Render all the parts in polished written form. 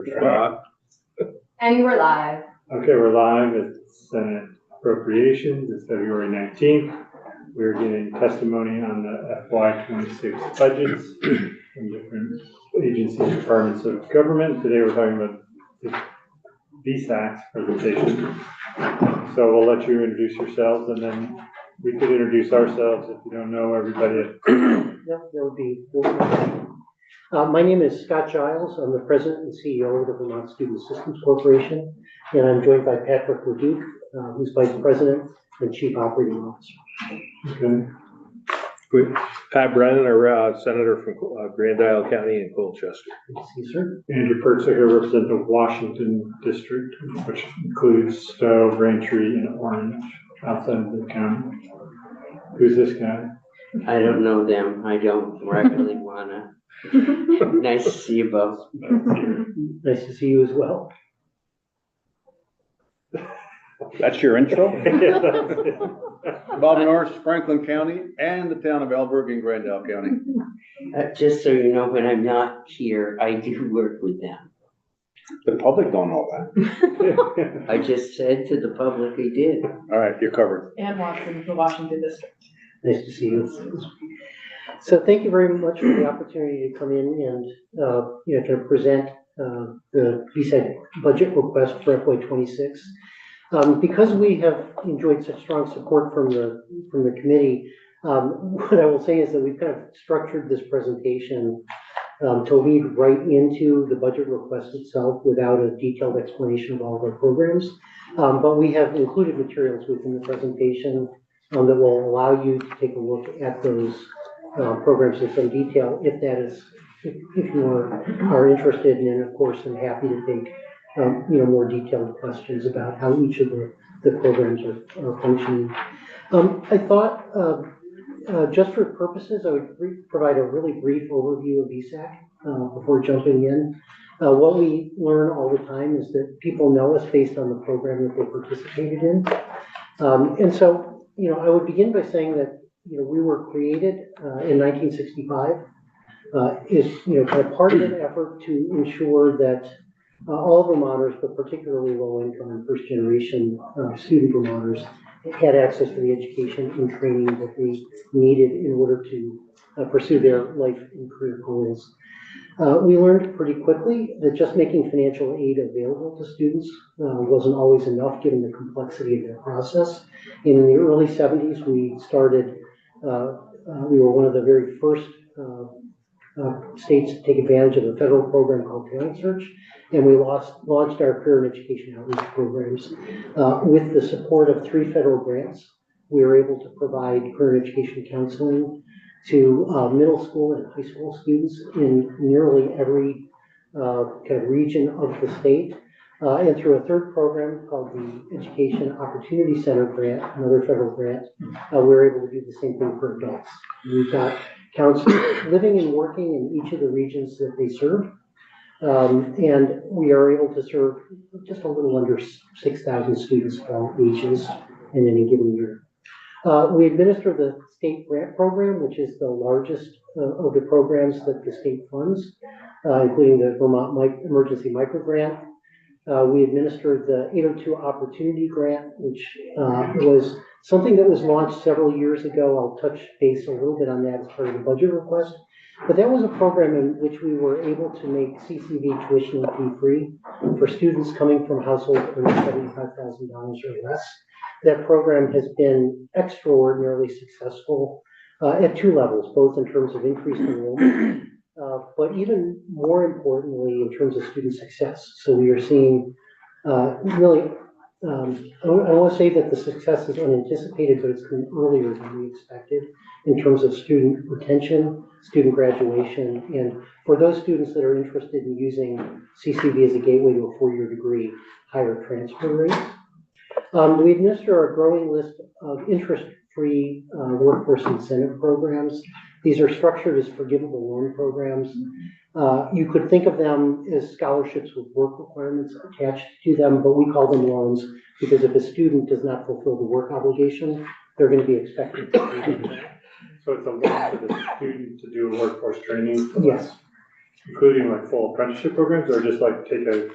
And we're live. Okay, we're live at Senate Appropriations. It's February 19th. We're getting testimony on the FY26 budgets from different agencies, departments of government. Today we're talking about the VSAC's presentation. So we'll let you introduce yourselves, and then we could introduce ourselves if you don't know everybody. Yeah, that would be. My name is Scott Giles. I'm the president and CEO of the Vermont Student Systems Corporation, and I'm joined by Patrick Leduc, who's vice president and chief operating officer. Okay. Pat Brennan, our senator from Grand Isle County and Colchester. Good to see you, sir. Andrew Pertz, I represent the Washington district, which includes Stowe, Braintree, and Orange outside of the county. Who's this guy? I don't know them. I don't really wanna. Nice to see you both. Nice to see you as well. That's your intro? Yeah, that's it. Bob Norris, Franklin County, and the town of Alberg in Grand Isle County. Just so you know, when I'm not here, I do work with them. The public don't know that. I just said to the public I did. All right, you're covered. And Watson, the Washington district. Nice to see you. So thank you very much for the opportunity to come in and kind of present the VSAC budget request for FY26. Because we have enjoyed such strong support from the committee, what I will say is that we've kind of structured this presentation to lead right into the budget request itself without a detailed explanation of all of our programs. But we have included materials within the presentation that will allow you to take a look at those programs in some detail if you are interested, and of course I'm happy to take more detailed questions about how each of the programs are functioning. I thought just for purposes I would provide a really brief overview of VSAC before jumping in. What we learn all the time is that people know us based on the program that they participated in. And so, I would begin by saying that we were created in 1965 is kind of part of an effort to ensure that all Vermonters, but particularly low-income and first-generation student Vermonters, had access to the education and training that they needed in order to pursue their life and career goals. We learned pretty quickly that just making financial aid available to students wasn't always enough given the complexity of that process. In the early 70s, we started, we were one of the very first states to take advantage of a federal program called Talent Search, and we launched our career and education outreach programs. With the support of 3 federal grants, we were able to provide career and education counseling to middle school and high school students in nearly every kind of region of the state. And through a third program called the Education Opportunity Center Grant, another federal grant, we were able to do the same thing for adults. We've got counselors living and working in each of the regions that they serve. And we are able to serve just a little under 6,000 students of all ages in any given year. We administer the state grant program, which is the largest of the programs that the state funds, including the Vermont Emergency Micro Grant. We administered the 802 Opportunity Grant, which was something that was launched several years ago. I'll touch base a little bit on that as part of the budget request. But that was a program in which we were able to make CCV tuition fee-free for students coming from households earning $75,000 or less. That program has been extraordinarily successful at 2 levels, both in terms of increased enrollment, but even more importantly, in terms of student success. So we are seeing really, I want to say that the success is unanticipated, but it's been earlier than we expected in terms of student retention, student graduation, and for those students that are interested in using CCV as a gateway to a 4-year degree, higher transfer rates. We administer a growing list of interest-free workforce incentive programs. These are structured as forgivable loan programs. You could think of them as scholarships with work requirements attached to them, but we call them loans because if a student does not fulfill the work obligation, they're going to be expected to pay them back. So it's a loan for the student to do a workforce training? Yes. including like full apprenticeship programs, or just like take a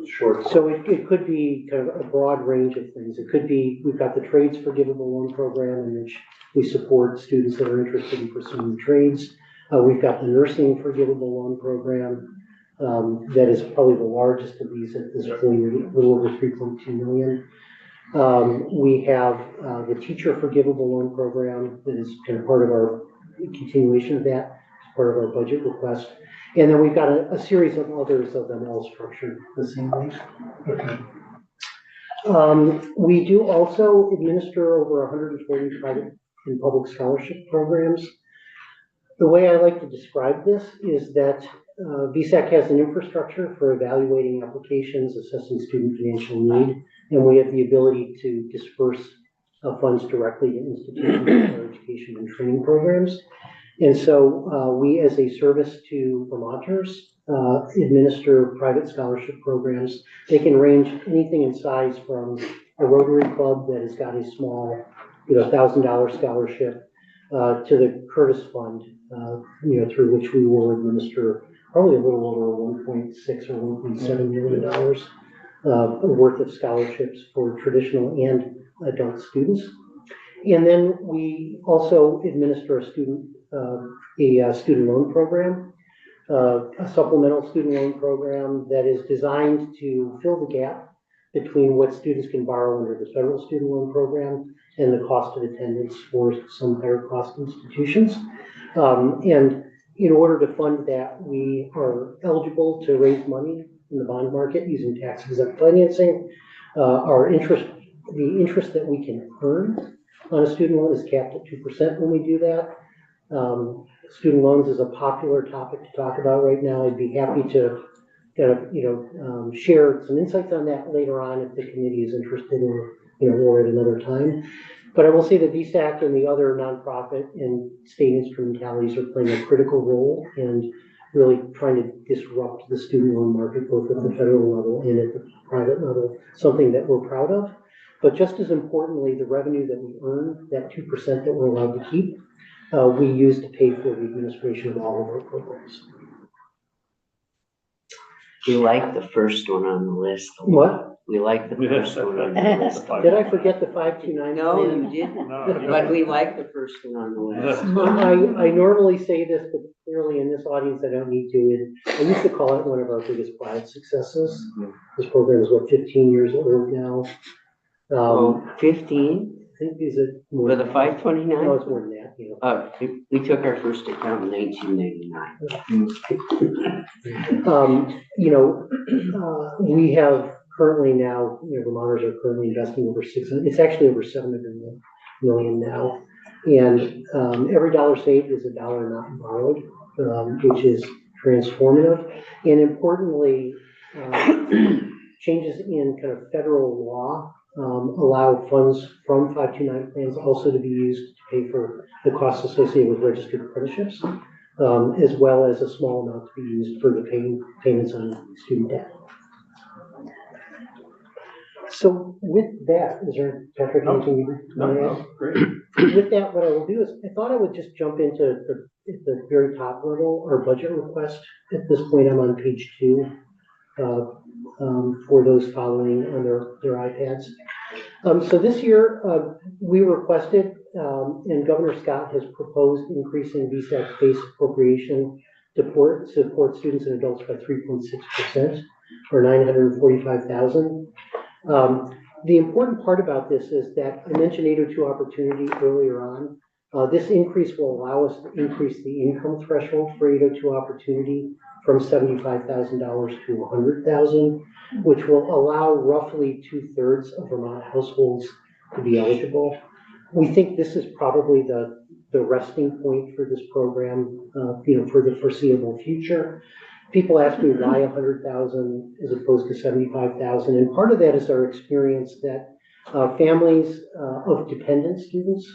short? So it could be kind of a broad range of things. It could be, we've got the Trades Forgivable Loan Program in which we support students that are interested in pursuing trades. We've got the Nursing Forgivable Loan Program that is probably the largest of these at this point, a little over 3.2 million. We have the Teacher Forgivable Loan Program that is kind of part of our continuation of that, as part of our budget request. And then we've got a series of others of them all structured the same way. Okay. We do also administer over 140 private and public scholarship programs. The way I like to describe this is that VSAC has an infrastructure for evaluating applications, assessing student financial need, and we have the ability to disperse funds directly to institutions for education and training programs. And so we, as a service to Vermonters, administer private scholarship programs. They can range anything in size from a Rotary Club that has got a small, $1,000 scholarship to the Curtis Fund, through which we will administer probably a little over $1.6 or $1.7 million worth of scholarships for traditional and adult students. And then we also administer a student loan program, a supplemental student loan program that is designed to fill the gap between what students can borrow under the federal student loan program and the cost of attendance for some higher cost institutions. And in order to fund that, we are eligible to raise money in the bond market using tax-exempt financing. The interest that we can earn on a student loan is capped at 2% when we do that. Student loans is a popular topic to talk about right now. I'd be happy to share some insights on that later on if the committee is interested, or at another time. But I will say that VSAC and the other nonprofit and state instrumentalities are playing a critical role in really trying to disrupt the student loan market, both at the federal level and at the private level, something that we're proud of. But just as importantly, the revenue that we earn, that 2% that we're allowed to keep, we use to pay for the administration of all of our programs. We like the first one on the list. What? We like the first one on the list. Did I forget the 529? No, plan? you didn't, No, but we like the first one on the list. I normally say this, but clearly in this audience I don't need to. I used to call it one of our biggest private successes. This program is 15 years old now. 15 I think these are more with a than- 529? No, it's more than that. We took our first account in 1999. We have currently now, Vermonters are currently investing over it's actually over 700 million now. And every dollar saved is a dollar not borrowed, which is transformative. And importantly, changes in kind of federal law allow funds from 529 plans also to be used to pay for the costs associated with registered apprenticeships, as well as a small amount to be used for the payments on student debt. So with that, is there, Patrick, anything you want to add? great. With that, what I will do is, I thought I would just jump into at the very top level, our budget request. At this point, I'm on page 2 for those following on their iPads. So this year, we requested, and Governor Scott has proposed increasing VSAC's base appropriation to support students and adults by 3.6%, or $945,000. The important part about this is that I mentioned 802 opportunity earlier on. This increase will allow us to increase the income threshold for 802 opportunity from $75,000 to $100,000, which will allow roughly 2/3 of Vermont households to be eligible. We think this is probably the resting point for this program, for the foreseeable future. People ask me why 100,000 as opposed to 75,000, and part of that is our experience that families of dependent students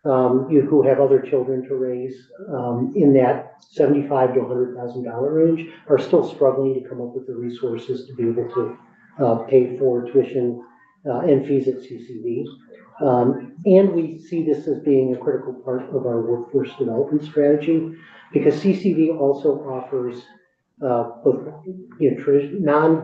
who have other children to raise in that $75,000 to $100,000 range are still struggling to come up with the resources to be able to pay for tuition and fees at CCV. And we see this as being a critical part of our workforce development strategy. because CCV also offers both,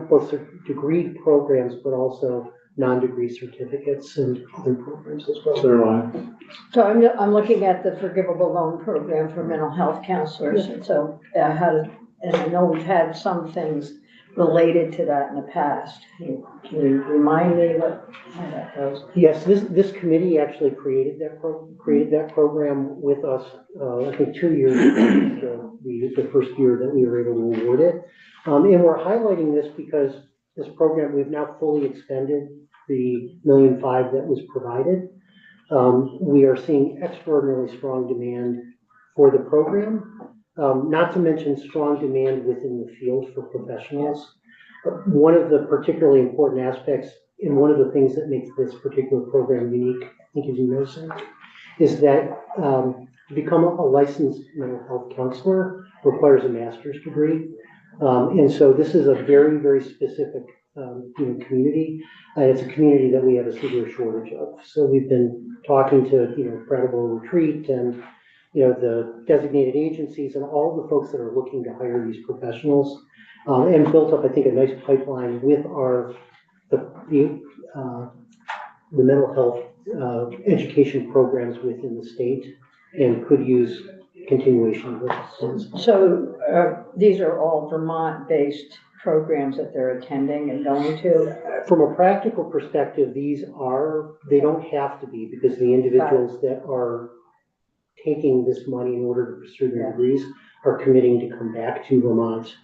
both degree programs, but also non-degree certificates and other programs as well. Caroline? So I'm looking at the forgivable loan program for mental health counselors, and so and I know we've had some things related to that in the past. Can you remind me how that goes? Yes, this committee actually created that program with us, I think 2 years ago, the first year that we were able to award it. And we're highlighting this because this program, we've now fully expended the $1.5 million that was provided. We are seeing extraordinarily strong demand for the program, not to mention strong demand within the field for professionals. One of the particularly important aspects, and one of the things that makes this particular program unique, I think as you know, Sam, is that to become a licensed mental health counselor requires a master's degree. And so this is a very, very specific community. It's a community that we have a severe shortage of. So we've been talking to, Credible Retreat and, the designated agencies and all the folks that are looking to hire these professionals, and built up, I think, a nice pipeline with the mental health education programs within the state, and could use continuation of those. So these are all Vermont-based programs that they're attending and going to? From a practical perspective, they don't have to be, because the individuals that are taking this money in order to pursue their degrees are committing to come back to Vermont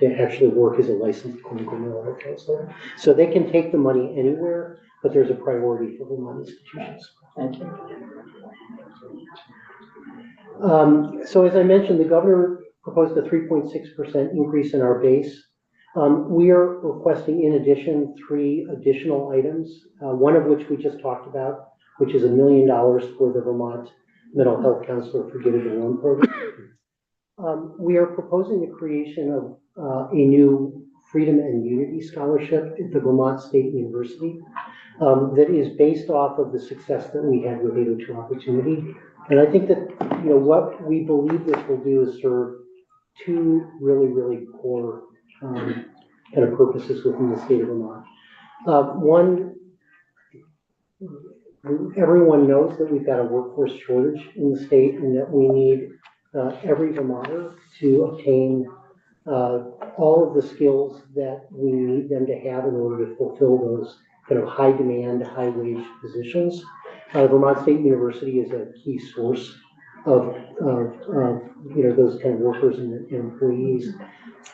to actually work as a licensed clinical mental health counselor. So they can take the money anywhere, but there's a priority for Vermont institutions. Thank you. So as I mentioned, the governor proposed a 3.6% increase in our base. We are requesting, in addition, 3 additional items, one of which we just talked about, which is $1 million for the Vermont Mental Health Counselor Forgivable Loan Program. We are proposing the creation of a new Freedom and Unity Scholarship at the Vermont State University that is based off of the success that we had with 802 Opportunity. And I think that, what we believe this will do is serve 2 really, really core kind of purposes within the state of Vermont. One, everyone knows that we've got a workforce shortage in the state, and that we need every Vermonter to obtain all of the skills that we need them to have in order to fulfill those kind of high demand, high wage positions. Vermont State University is a key source of those kind of workers and employees.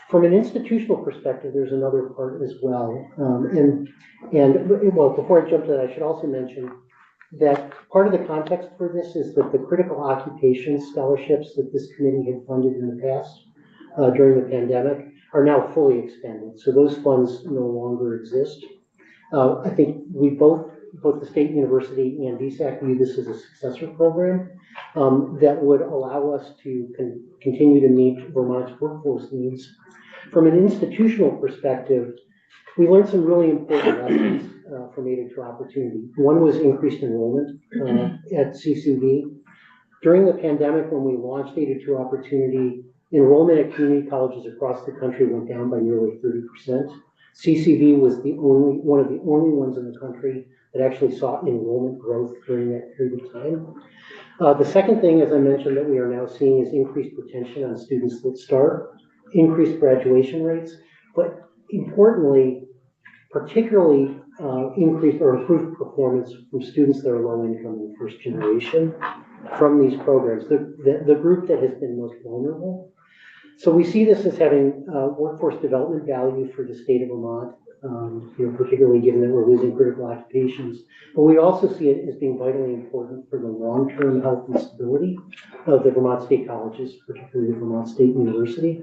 From an institutional perspective, there's another part as well. Well, before I jump to that, I should also mention that part of the context for this is that the critical occupations scholarships that this committee had funded in the past during the pandemic are now fully expended. So those funds no longer exist. I think we both the State University and VSAC view this as a successor program that would allow us to continue to meet Vermont's workforce needs. From an institutional perspective, we learned some really important lessons from 802 Opportunity. One was increased enrollment at CCV. During the pandemic, when we launched 802 Opportunity, enrollment at community colleges across the country went down by nearly 30%. CCV was one of the only ones in the country that actually saw enrollment growth during that period of time. The second thing, as I mentioned, that we are now seeing is increased retention on students that start, increased graduation rates, but importantly, particularly increased or improved performance from students that are low income and first generation from these programs, the group that has been most vulnerable. So we see this as having workforce development value for the state of Vermont, particularly given that we're losing critical occupations. But we also see it as being vitally important for the long-term health and stability of the Vermont State Colleges, particularly the Vermont State University.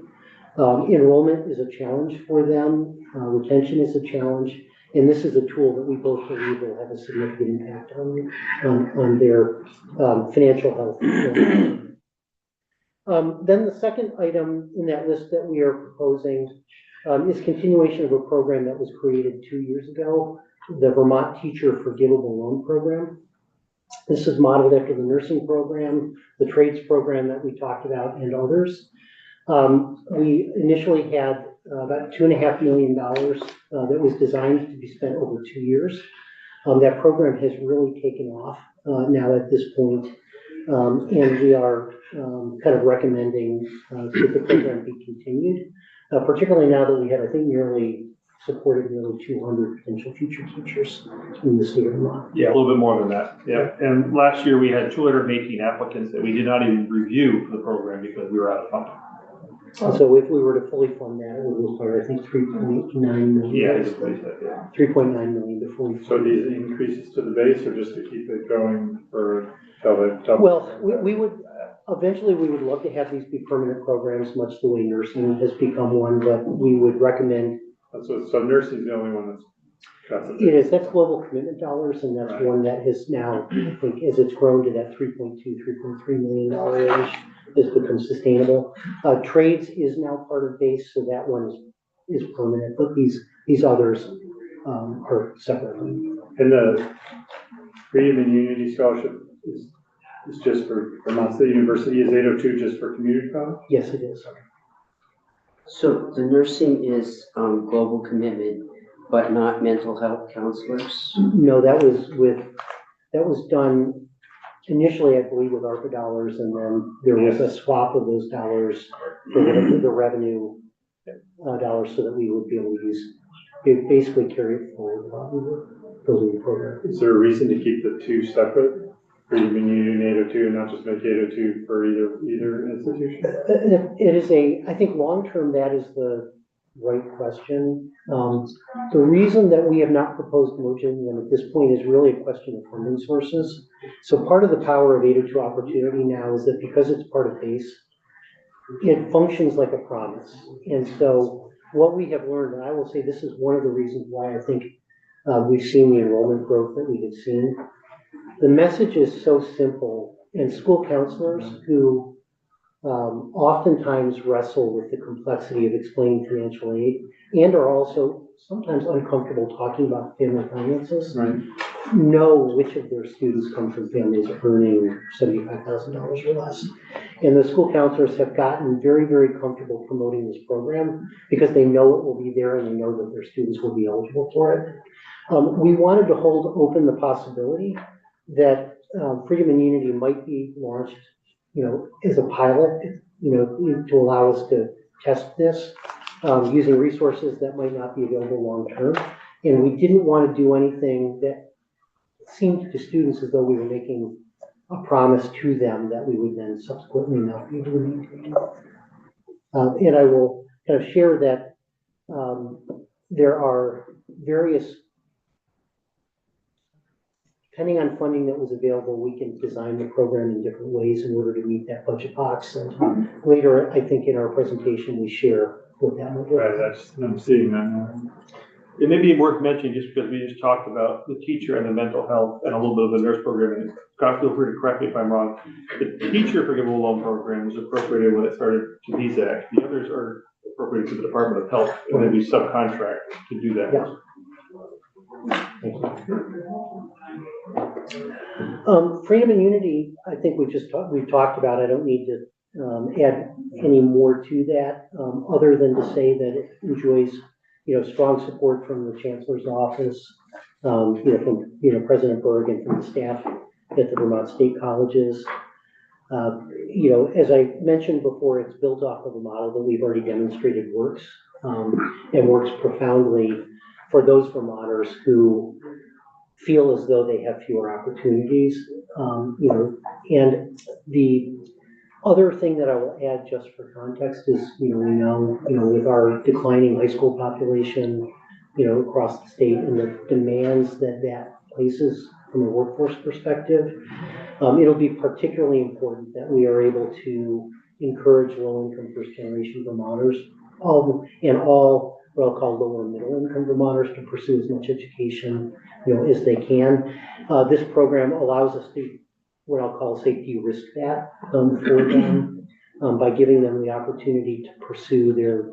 Enrollment is a challenge for them. Retention is a challenge. And this is a tool that we both believe will have a significant impact on their financial health. Then the second item in that list that we are proposing is continuation of a program that was created 2 years ago, the Vermont Teacher Forgivable Loan Program. This is modeled after the nursing program, the trades program that we talked about, and others. We initially had about $2.5 million that was designed to be spent over 2 years. That program has really taken off now at this point, and we are kind of recommending that the program be continued, particularly now that we have, I think, supported nearly 200 potential future teachers in the state of Vermont. Yeah, a little bit more than that, yeah. And last year, we had 218 applicants that we did not even review for the program because we were out of funding. And so if we were to fully fund that, it would require, I think, 3.9 million. Yeah, I just believe that, yeah. 3.9 million to fully So fund. these increases to the base or just to keep it going for, till they double? Well, we would, eventually we would love to have these be permanent programs, much the way nursing has become one, but we would recommend. So nursing is the only one that's got the. It is, that's global commitment dollars, and that's Right. one that has now, I think, as it's grown to that $3.3 million range, has become sustainable. Trades is now part of base, so that one is permanent, but these others are separate. And the Freedom and Unity Scholarship is just for Vermont State University. Is 802 just for community college? Yes, it is. So the nursing is global commitment, but not mental health counselors? No, that was done initially, I believe, with ARPA dollars, and then there was a swap of those dollars for the revenue dollars so that we would be able to basically carry it forward while we were building the program. Is there a reason to keep the two separate? Freedom and Unity and 802 and not just make 802 for either institution? It is I think long-term, that is the right question. The reason that we have not proposed merging them at this point is really a question of funding sources. So part of the power of 802 Opportunity now is that because it's part of BASE, it functions like a promise. And so what we have learned, and I will say this is one of the reasons why I think we've seen the enrollment growth that we have seen. The message is so simple, and school counselors who oftentimes wrestle with the complexity of explaining financial aid and are also sometimes uncomfortable talking about family finances, Right. know which of their students come from families earning $75,000 or less. And the school counselors have gotten very, very comfortable promoting this program because they know it will be there and they know that their students will be eligible for it. We wanted to hold open the possibility that Freedom and Unity might be launched, as a pilot, to allow us to test this using resources that might not be available long term. And we didn't want to do anything that seemed to students as though we were making a promise to them that we would then subsequently not be able to maintain. And I will kind of share that there are various, depending on funding that was available, we can design the program in different ways in order to meet that budget box. And later, I think in our presentation, we share what that might look like. Right, I'm seeing that now. It may be worth mentioning, just because we just talked about the teacher and the mental health and a little bit of the nurse program, and Scott, feel free to correct me if I'm wrong. The teacher forgivable loan program was appropriated when it started to PZAC. The others are appropriated to the Department of Health, and then we subcontract to do that. Yeah. Thank you. Freedom and Unity, I think we've talked about. I don't need to add any more to that, other than to say that it enjoys, strong support from the Chancellor's office, from President Berg and from the staff at the Vermont State Colleges. As I mentioned before, it's built off of a model that we've already demonstrated works, and works profoundly for those Vermonters who feel as though they have fewer opportunities. And the other thing that I will add just for context is, we know, with our declining high school population, across the state and the demands that places from a workforce perspective, it'll be particularly important that we are able to encourage low-income first-generation Vermonters, all what I'll call lower middle-income Vermonters, to pursue as much education, as they can. This program allows us to, what I'll call, de-risk that for them by giving them the opportunity to pursue their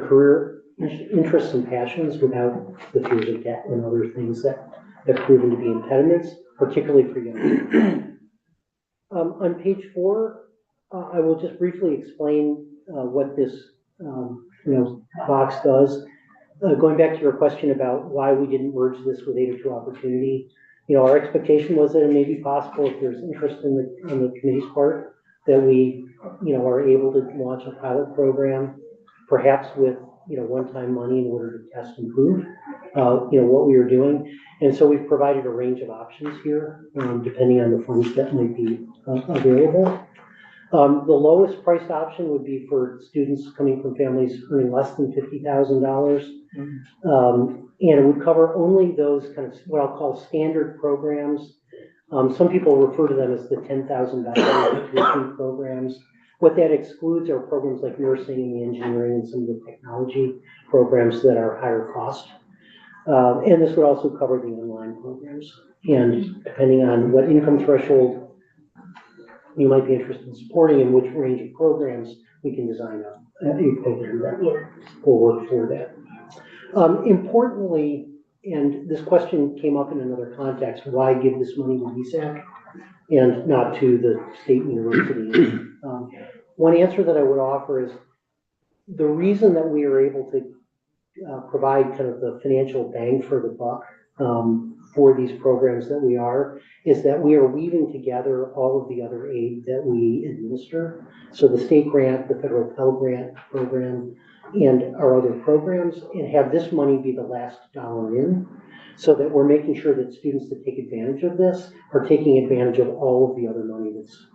career interests and passions without the fears of debt and other things that have proven to be impediments. particularly for young people. On page 4, I will just briefly explain what this box does. Going back to your question about why we didn't merge this with 802 Opportunity, our expectation was that it may be possible if there's interest on the committee's part that we, are able to launch a pilot program, perhaps with, one-time money in order to test and prove, what we are doing. And so we've provided a range of options here, depending on the funds that might be available. The lowest priced option would be for students coming from families earning less than $50,000. And it would cover only those kind of what I'll call standard programs. Some people refer to them as the $10,000 tuition programs. What that excludes are programs like nursing and engineering and some of the technology programs that are higher cost. And this would also cover the online programs. And depending on what income threshold you might be interested in supporting and which range of programs, we can design a program that will work for that. Importantly, and this question came up in another context, why give this money to VSAC and not to the state university? One answer that I would offer is the reason that we are able to provide kind of the financial bang for the buck for these programs that we are, is that we are weaving together all of the other aid that we administer. So the state grant, the federal Pell Grant program, and our other programs, and have this money be the last dollar in, so that we're making sure that students that take advantage of this are taking advantage of all of the other money that's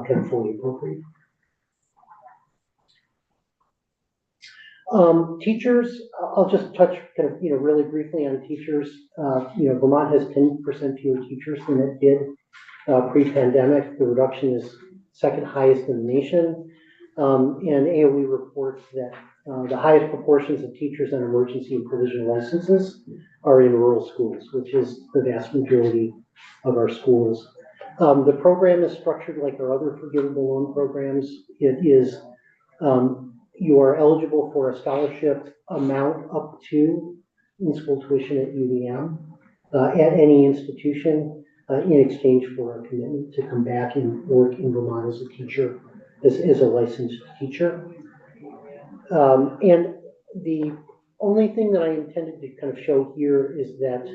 kind of fully appropriate. Teachers, I'll just touch kind of, really briefly on teachers. Vermont has 10% fewer teachers than it did pre-pandemic. The reduction is second highest in the nation. And AOE reports that the highest proportions of teachers on emergency and provisional licenses are in rural schools, which is the vast majority of our schools. The program is structured like our other forgivable loan programs. It is you are eligible for a scholarship amount up to in-school tuition at UVM at any institution in exchange for a commitment to come back and work in Vermont as a teacher, as a licensed teacher. And the only thing that I intended to kind of show here is that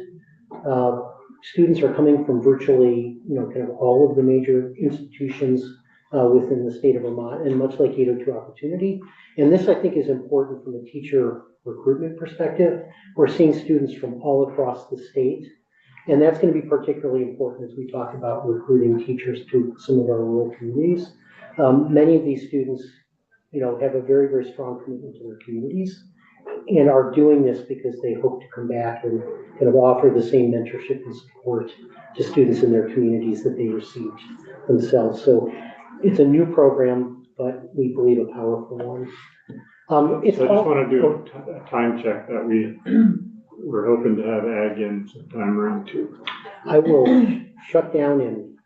students are coming from virtually, kind of all of the major institutions within the state of Vermont, and much like 802 Opportunity. And this, I think, is important from a teacher recruitment perspective. We're seeing students from all across the state, and that's going to be particularly important as we talk about recruiting teachers to some of our rural communities. Many of these students, have a very, very strong commitment to their communities and are doing this because they hope to come back and kind of offer the same mentorship and support to students in their communities that they received themselves. So it's a new program, but we believe a powerful one. So I just want to do a time check that we're hoping to have ag in sometime around 2. I will shut down in.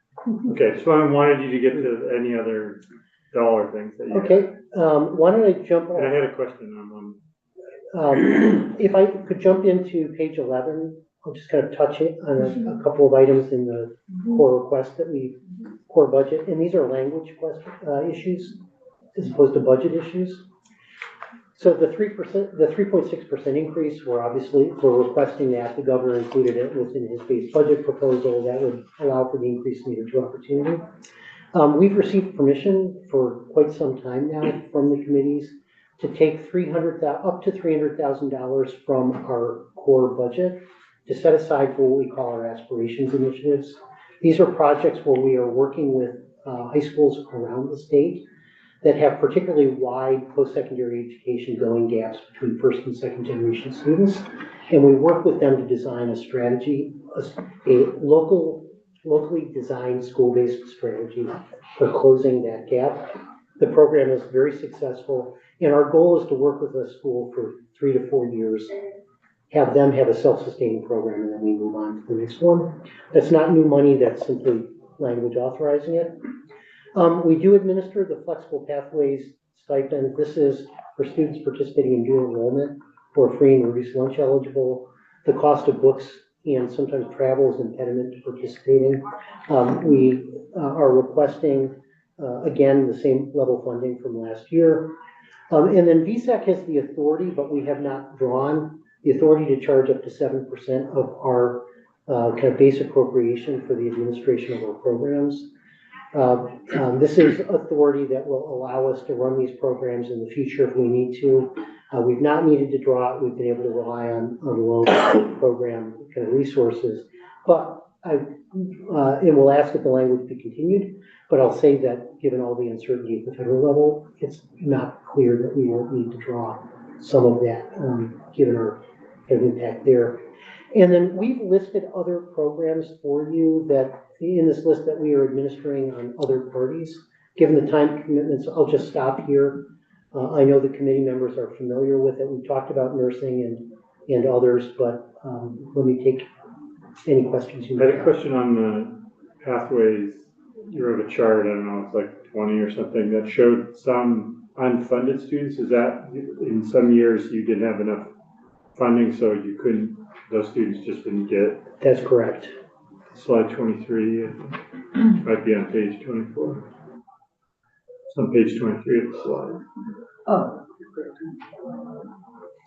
Okay, so I wanted you to get to any other dollar things that you Okay, why don't I jump And I off? had a question on one. If I could jump into page 11, I'll just kind of touch it on a couple of items in the core request core budget, and these are language issues as opposed to budget issues. So the 3.6% increase, we're requesting that. The governor included it within his base budget proposal that would allow for the increase in 802 Opportunity. We've received permission for quite some time now from the committees to take up to $300,000 from our core budget to set aside for what we call our aspirations initiatives. These are projects where we are working with high schools around the state that have particularly wide post-secondary education going gaps between first and second generation students. And we work with them to design a strategy, a locally designed school-based strategy for closing that gap. The program is very successful, and our goal is to work with a school for 3 to 4 years, have them have a self-sustaining program, and then we move on to the next one. That's not new money, that's simply language authorizing it. We do administer the Flexible Pathways stipend. This is for students participating in dual enrollment who are free and reduced lunch eligible. The cost of books and sometimes travel is an impediment to participating. We are requesting, again, the same level funding from last year. And then VSAC has the authority, but we have not drawn the authority to charge up to 7% of our kind of base appropriation for the administration of our programs. This is authority that will allow us to run these programs in the future if we need to. We've not needed to draw it. We've been able to rely on low program kind of resources. But and we'll ask if the language be continued, but I'll say that given all the uncertainty at the federal level, it's not clear that we won't need to draw some of that, given our kind of impact there. And then we've listed other programs for you that in this list that we are administering on other parties. Given the time commitments, I'll just stop here. I know the committee members are familiar with it. We've talked about nursing and others, but let me take any questions you I might had a have. question on the pathways. You wrote a chart, I don't know, it's like 20 or something, that showed some unfunded students. Is that in some years you didn't have enough funding, so you couldn't, those students just didn't get? That's correct. Slide 23, it might be on page 24. It's on page 23 of the slide. Oh,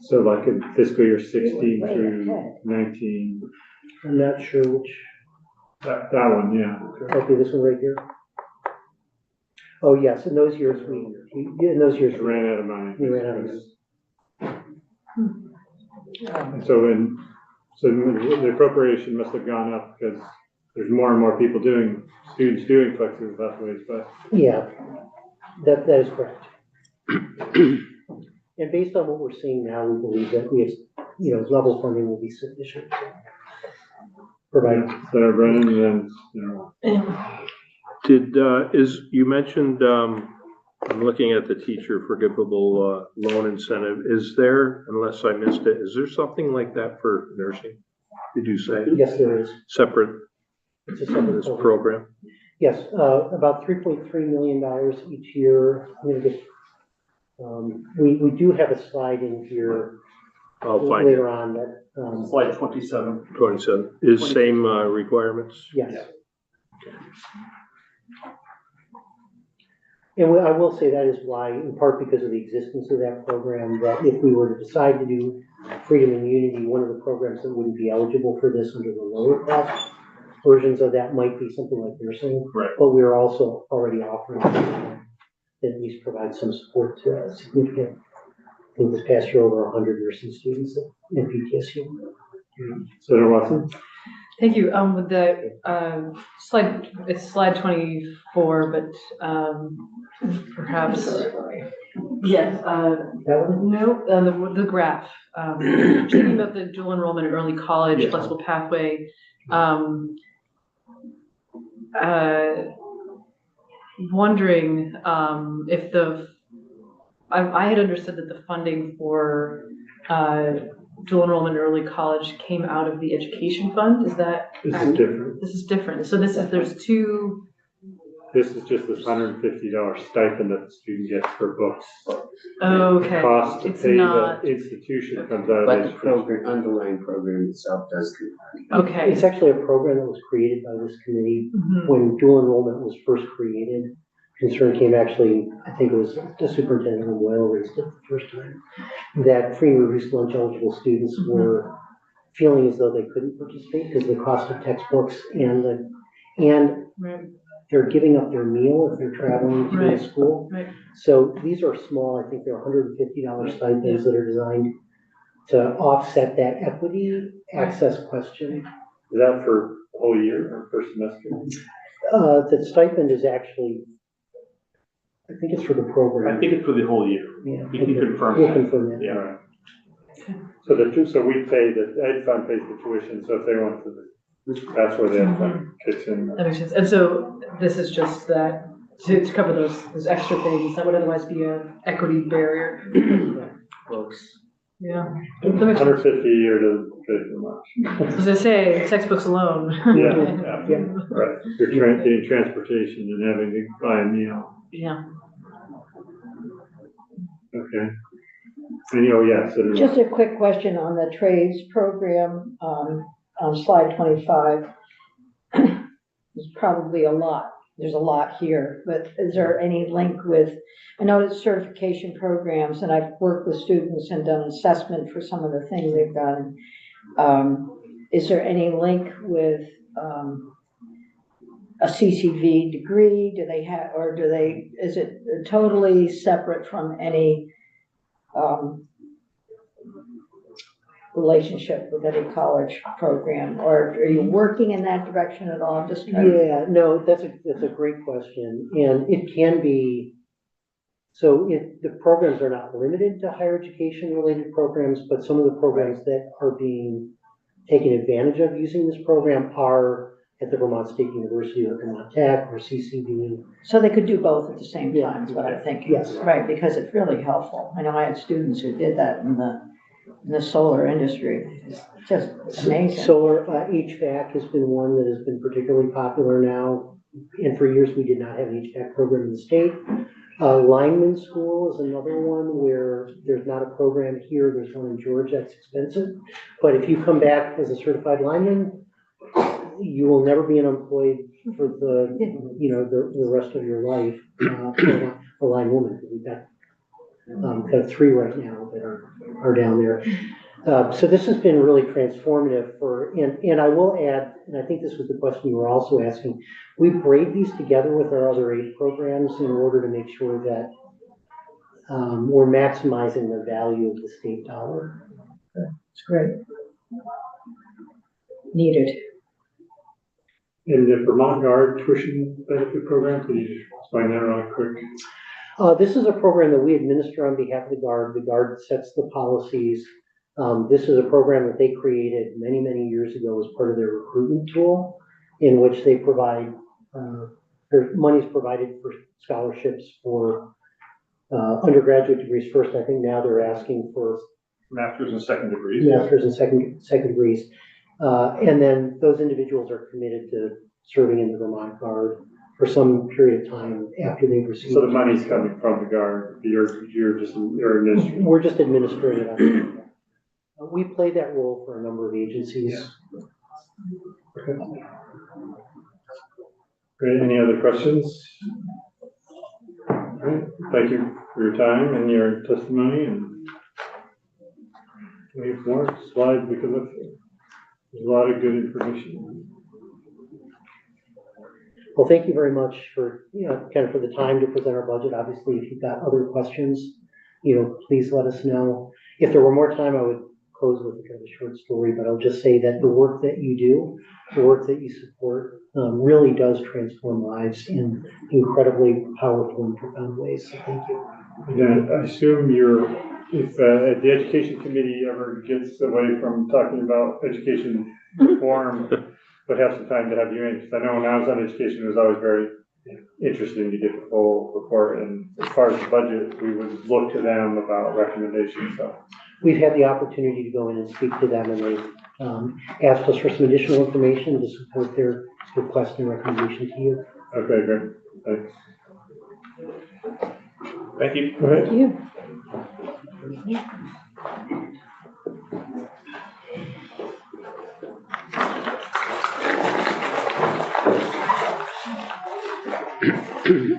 So like in fiscal year 16 Way through ahead. 19, I'm not sure which, that one, yeah. okay, this one right here. Oh, yes, in those years, in those years, I ran out of money. We ran out of And so the appropriation must have gone up because there's more and more people students doing flexible pathways, but. yeah, that is correct. And based on what we're seeing now, we believe that we have, level funding will be sufficient to provide. So Brennan, then, You mentioned, I'm looking at the teacher forgivable loan incentive. Is there, unless I missed it, is there something like that for nursing? Did you say? Yes, there is. Separate It's a to separate this program. program? Yes, about $3.3 million each year. I'm gonna get, we do have a slide in here I'll find it. later on that, Slide 27. 27. Is same requirements? yes. And I will say that is why, in part because of the existence of that program, that if we were to decide to do Freedom and Unity, one of the programs that wouldn't be eligible for this under the lower cost versions of that might be something like nursing. Right. But we're also already offering a program that at least provides some support to significant, I think this past year, over 100 nursing students at PTSU. Senator Watson? Thank you. With the slide, it's slide 24, but perhaps, yes, That one? no, the graph. Thinking about the dual enrollment in early college, Yeah. flexible pathway. Wondering if I had understood that the funding for dual enrollment in early college came out of the education fund. Is that This is accurate? different. This is different. So there's two. This is just this $150 stipend that the student gets for books. Okay. The cost to It's pay the not. institution comes out of But the education. program, underlying program itself does. Okay. It's actually a program that was created by this committee Mhm. when dual enrollment was first created. Concern came actually, I think it was the superintendent of Royal raised it the first time, that free and reduced lunch eligible students were feeling as though they couldn't participate because of the cost of textbooks and Right. they're giving up their meal if they're traveling to a Right. school. Right. So these are small, I think they're $150 stipends that are designed to offset that equity access question. Is that for the whole year or per semester? The stipend is actually, I think it's for the program. I think it's for the whole year. Yeah. We can confirm We'll that. confirm that. Yeah. Right. So we pay the ed fund pays the tuition, so if they want to, that's where the ed fund kicks in. That makes sense. And so this is just that to cover those extra things that would otherwise be a equity barrier. Books. Yeah. That makes sense. 150 a year doesn't pay for much. As I say, textbooks alone. Yeah. Yeah. Right. You're getting transportation and having to buy a meal. Yeah. Okay. And yes, just a quick question on the trades program. on slide 25, there's probably a lot. There's a lot here, but is there any link with, I know it's certification programs, and I've worked with students and done assessment for some of the things they've done. Is there any link with a CCV degree? Do they have, or do they, is it totally separate from any relationship with any college program, or are you working in that direction at all? I'm just trying to. Yeah, no, that's a great question, and it can be, so the programs are not limited to higher education related programs, but some of the programs that are being taken advantage of using this program are at the Vermont State University or Vermont Tech or CCV. So they could do both at the same Yeah. time, is what I'm thinking. Yes. Right, because it's really helpful. I know I had students who did that in the solar industry. It's just amazing. Solar HVAC has been one that has been particularly popular now, and for years we did not have an HVAC program in the state. Lineman school is another one where there's not a program here, there's one in Georgia that's expensive. But if you come back as a certified lineman, you will never be unemployed for the rest of your life, a line woman. We've got 3 right now that are down there. So this has been really transformative and I will add, and I think this was the question you were also asking, we braid these together with our other aid programs in order to make sure that we're maximizing the value of the state dollar. It's great. Needed. In the Vermont Guard tuition benefit program, can you explain that real quick? This is a program that we administer on behalf of the Guard. The Guard sets the policies. This is a program that they created many, many years ago as part of their recruitment tool, in which they provide, their money is provided for scholarships for undergraduate degrees first. I think now they're asking for Masters and second degrees. masters and second degrees. And then those individuals are committed to serving in the Vermont Guard for some period of time after they've received. So the money's coming from the Guard, you're administering. We're just administering it. We play that role for a number of agencies. Yeah. Okay. Great, any other questions? Great. Thank you for your time and your testimony, and we have more slides we can look through. There's a lot of good information. Well, thank you very much for, kind of for the time to present our budget. Obviously, if you've got other questions, please let us know. If there were more time, I would close with kind of a short story, but I'll just say that the work that you do, the work that you support, really does transform lives in incredibly powerful and profound ways. So thank you. Yeah, I assume if the education committee ever gets away from talking about education reform, but have some time to have you in, because I know when I was on education, it was always very interesting to get the full report, and as far as the budget, we would look to them about recommendations, so. We've had the opportunity to go in and speak to them, and they've asked us for some additional information to support their request and recommendation to you. Okay, great, thanks. Thank you. All right. Thank you.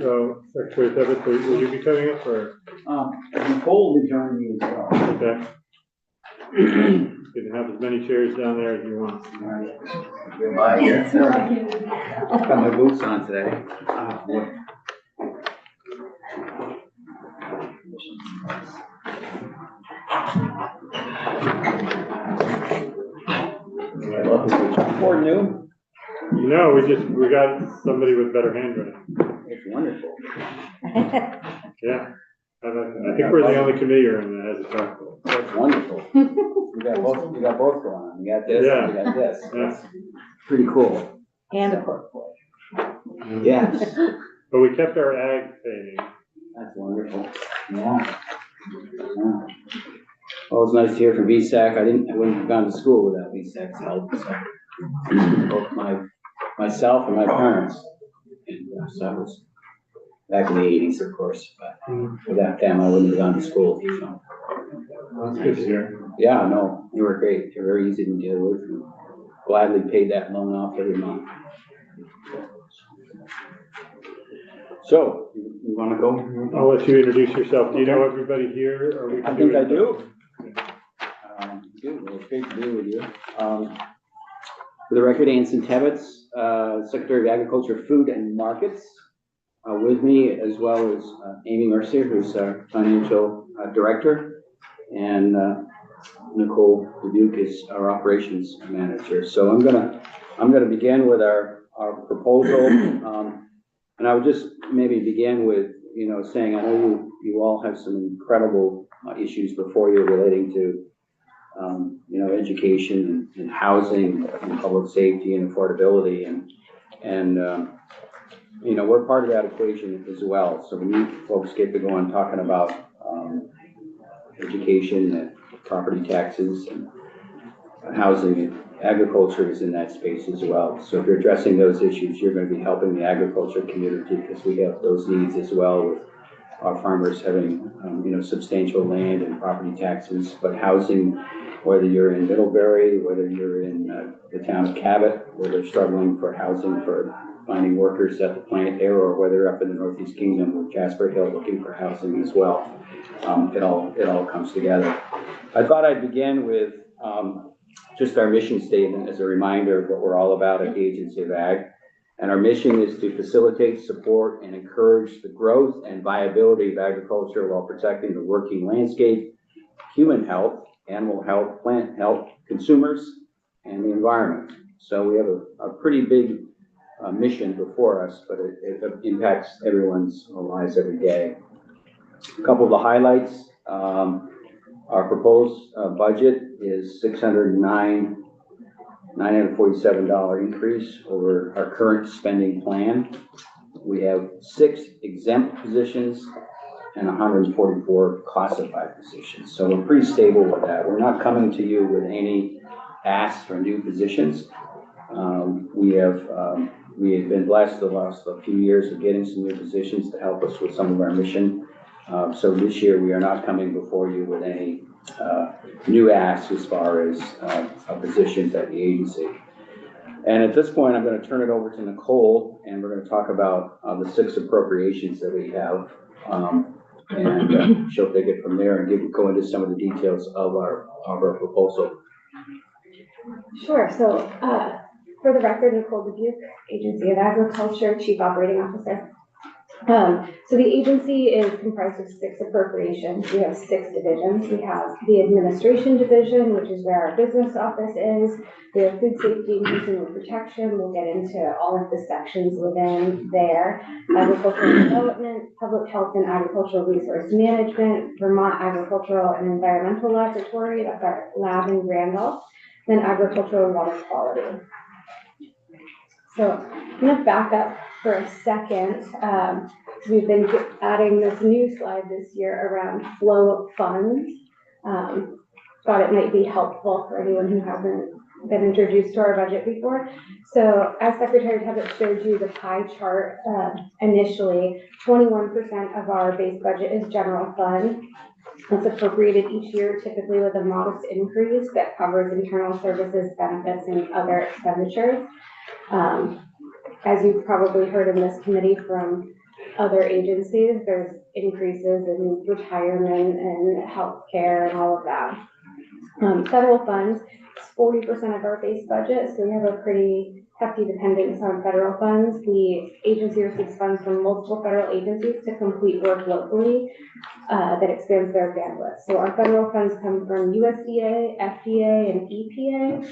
So, Secretary Tebbett, will you be coming up, or? Nicole will be joining me as well. Okay. You can have as many chairs down there as you want. Goodbye. Yes, sir. Got my boots on today. Boy. Before noon. We got somebody with better handwriting. It's wonderful. Yeah. I think we're the only committee room that has a chalkboard. It's wonderful. We got both going on. We got this, Yeah. we got this. Yeah. It's pretty cool. And a corkboard. Yes, But we kept our ag painting. that's wonderful. Yeah. Yeah. Well, it's nice to hear from VSAC. I wouldn't have gone to school without VSAC's help. So both myself and my parents. And so that was back in the 80s, of course, but without them, I wouldn't have gone to school. So. That's good to hear. Yeah, no, you were great. You're very easy to deal with. And gladly paid that loan off every month. So, you wanna go? I'll let you introduce yourself. Do you know everybody here, or we I can think do I it? do. Good, well, it's great to be with you. For the record, Anson Tebbets, Secretary of Agriculture, Food and Markets, with me, as well as Amy Mercier, who's our Financial Director, and Nicole Dubuque is our Operations Manager. So I'm gonna begin with our proposal, and I would just maybe begin with, saying, I know you all have some incredible issues before you relating to education and housing and public safety and affordability, and we're part of that equation as well. So when you folks get to go on talking about education and property taxes and housing, and agriculture is in that space as well. So if you're addressing those issues, you're going to be helping the agriculture community, because we have those needs as well, with our farmers having substantial land and property taxes. But housing, whether you're in Middlebury, whether you're in the town of Cabot, where they're struggling for housing, for finding workers at the plant there, or whether up in the Northeast Kingdom with Jasper Hill looking for housing as well, it all comes together. I thought I'd begin with just our mission statement as a reminder of what we're all about at the Agency of Ag. And our mission is to facilitate, support, and encourage the growth and viability of agriculture while protecting the working landscape, human health, animal health, plant health, consumers, and the environment. So we have a pretty big mission before us, but it impacts everyone's lives every day. A couple of the highlights. Our proposed budget is $947 increase over our current spending plan. We have 6 exempt positions and 144 classified positions. So we're pretty stable with that. We're not coming to you with any asks for new positions. We have been blessed the last few years of getting some new positions to help us with some of our mission. So this year we are not coming before you with any new asks as far as positions at the agency. And at this point, I'm going to turn it over to Nicole, and we're going to talk about the 6 appropriations that we have, and she'll take it from there and go into some of the details of our proposal. Sure. So for the record, Nicole Dubuque, Agency of Agriculture, Chief Operating Officer. So the agency is comprised of 6 appropriations. We have 6 divisions. We have the administration division, which is where our business office is. We have food safety and consumer protection. We'll get into all of the sections within there. Agricultural development, public health and agricultural resource management, Vermont Agricultural and Environmental Laboratory, that's our lab in Randolph, then agricultural and water quality. So I'm going to back up for a second. We've been adding this new slide this year around flow of funds. Thought it might be helpful for anyone who hasn't been introduced to our budget before. So as Secretary Tebbets showed you the pie chart initially, 21% of our base budget is general fund. It's appropriated each year, typically with a modest increase that covers internal services, benefits, and other expenditures. As you've probably heard in this committee from other agencies, there's increases in retirement and healthcare and all of that. Federal funds, it's 40% of our base budget, so we have a pretty hefty dependence on federal funds. The agency receives funds from multiple federal agencies to complete work locally that expands their bandwidth. So our federal funds come from USDA, FDA, and EPA.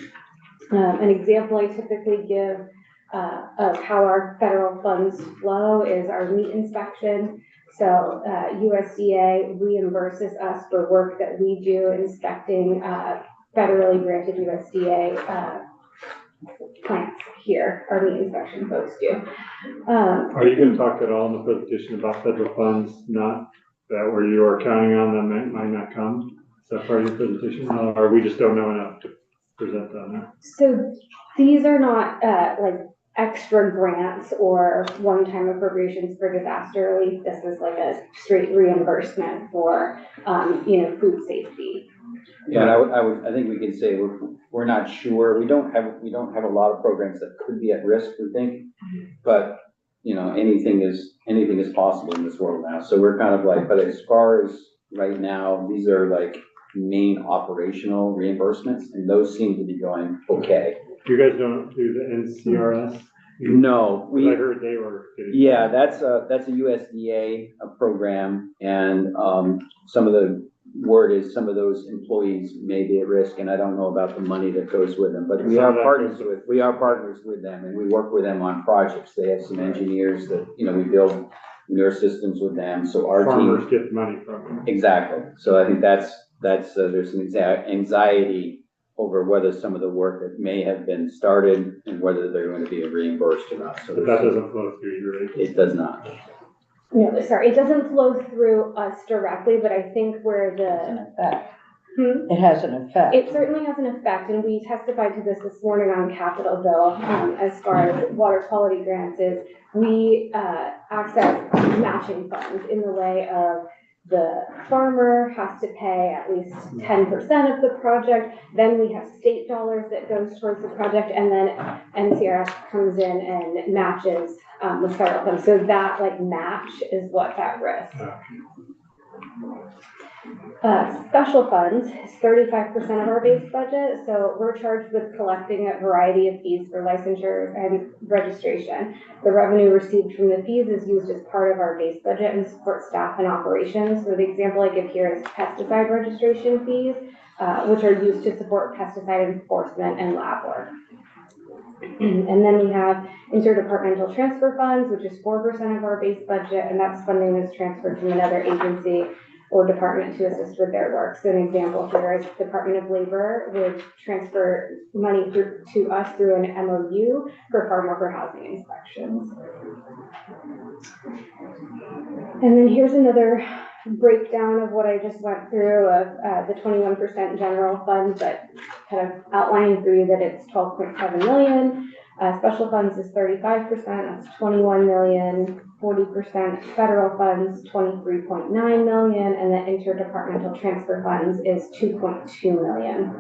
An example I typically give of how our federal funds flow is our meat inspection. So USDA reimburses us for work that we do inspecting federally granted USDA plants here, our meat inspection folks do. Are you going to talk at all in the presentation about federal funds, not that where you are counting on them might not come? Is that part of your presentation, or we just don't know enough to present them? So these are not like extra grants or one-time appropriations for disaster relief. This is like a straight reimbursement for, food safety. Yeah, and I think we can say we're not sure. We don't have a lot of programs that could be at risk, we think. But, you know, anything is possible in this world now. So we're kind of like, but as far as right now, these are like main operational reimbursements, and those seem to be going okay. You guys don't do the NCRS? No, I heard they were getting. yeah, that's a USDA program, and some of the word is some of those employees may be at risk, and I don't know about the money that goes with them, but we are partners with them, and we work with them on projects. They have some engineers that, you know, we build nurse systems with them, so our Farmers team. get money from them. Exactly, so I think that's there's some anxiety over whether some of the work that may have been started and whether they're going to be reimbursed or not. So but that doesn't flow through your agency. It does not. No, sorry, it doesn't flow through us directly, but I think where It has an effect. it certainly has an effect, and we testified to this morning on Capitol Bill, as far as water quality grants is, we, access matching funds in the way of the farmer has to pay at least 10% of the project, then we have state dollars that goes towards the project, and then NCRS comes in and matches, with federal funds, so that like match is what's at risk. Special funds is 35% of our base budget, so we're charged with collecting a variety of fees for licensure and registration. The revenue received from the fees is used as part of our base budget and support staff and operations. So the example I give here is pesticide registration fees, which are used to support pesticide enforcement and lab work. And then we have interdepartmental transfer funds, which is 4% of our base budget, and that's funding that's transferred from another agency or department to assist with their work. So an example here is Department of Labor would transfer money to us through an MOU for farm worker housing inspections. And then here's another breakdown of what I just went through of the 21% general fund, but kind of outlining for you that it's 12.7 million. Special funds is 35%, that's 21 million. 40% federal funds, 23.9 million, and the interdepartmental transfer funds is 2.2 million.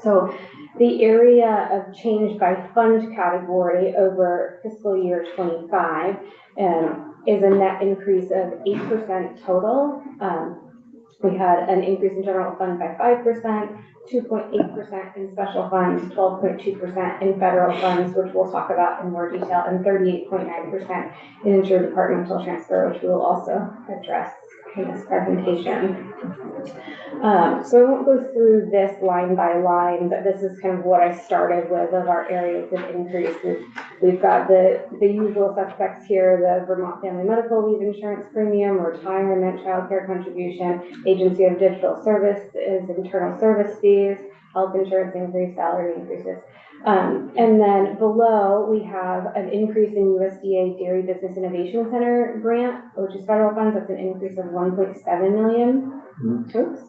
So the area of change by fund category over fiscal year 25 is a net increase of 8% total. We had an increase in general fund by 5%, 2.8% in special funds, 12.2% in federal funds, which we'll talk about in more detail, and 38.9% in interdepartmental transfer, which we will also address in this presentation. So I won't go through this line by line, but this is kind of what I started with of our areas of increases. We've got the usual suspects here, the Vermont Family Medical Leave Insurance Premium, retirement, child care contribution, Agency of Digital Services, internal service fees, health insurance increase, salary increases. And then below, we have an increase in USDA Dairy Business Innovation Center grant, which is federal funds. That's an increase of 1.7 million. Oops.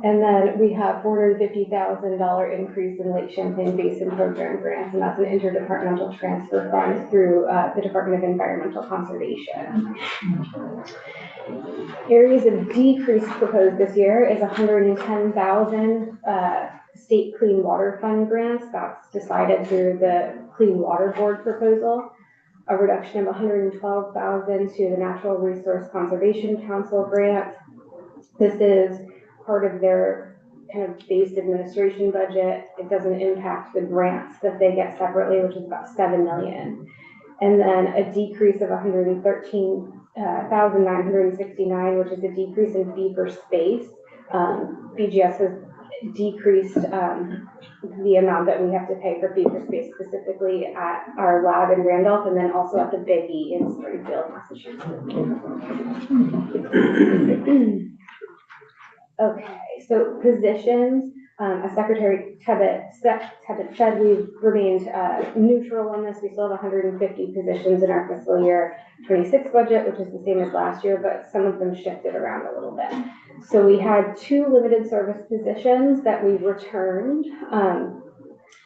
And then we have $450,000 increase in Lake Champlain Basin Program grants, and that's an interdepartmental transfer fund through the Department of Environmental Conservation. Areas of decrease proposed this year is 110,000 state clean water fund grants. That's decided through the Clean Water Board proposal. A reduction of 112,000 to the Natural Resource Conservation Council grant. This is part of their kind of base administration budget. It doesn't impact the grants that they get separately, which is about 7 million. And then a decrease of 113,969, which is a decrease in fee for space. BGS has decreased the amount that we have to pay for fee for space, specifically at our lab in Randolph, and then also at the Big E in Springfield, Massachusetts. Okay, so positions, as Secretary Tebbett said, we've remained neutral on this. We still have 150 positions in our fiscal year 26 budget, which is the same as last year, but some of them shifted around a little bit. So we had 2 limited service positions that we returned.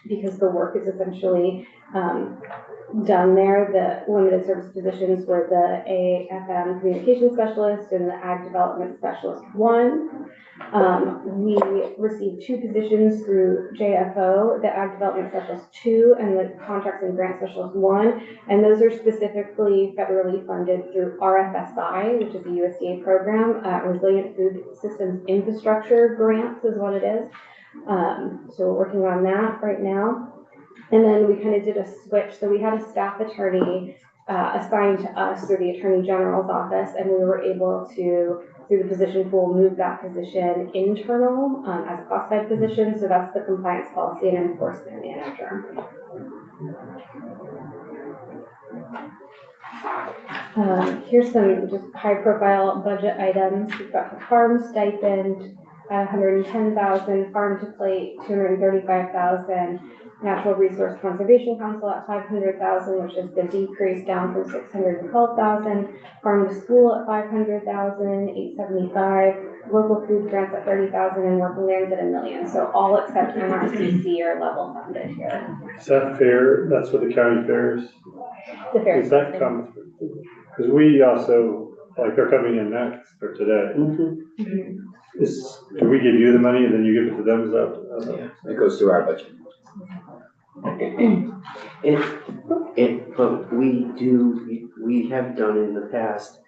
because the work is essentially done there. The limited service positions were the AFM communication specialist and the ag development specialist 1. We received 2 positions through JFO, the ag development specialist 2 and the contracts and grant specialist 1. And those are specifically federally funded through RFSI, which is a USDA program, Resilient Food Systems Infrastructure Grants is what it is. So we're working on that right now. And then we kind of did a switch. So we had a staff attorney assigned to us through the Attorney General's office, and we were able to, through the position pool, move that position internal as a classified position. So that's the compliance policy and enforcement manager. Here's some just high profile budget items. We've got the farm stipend, 110,000, farm to plate, 235,000, Natural Resource Conservation Council at 500,000, which is the decrease down from 612,000, farm to school at 500,000, 875, local food grants at 30,000, and working lands at $1 million. So all except MRCC are level funded here. Is that fair? That's what the county fairs? The fair. Does that come through? Because we also, like, they're coming in next, or today. Do we give you the money and then you give it to them? Is that? Yeah, it goes through our budget. But we have done in the past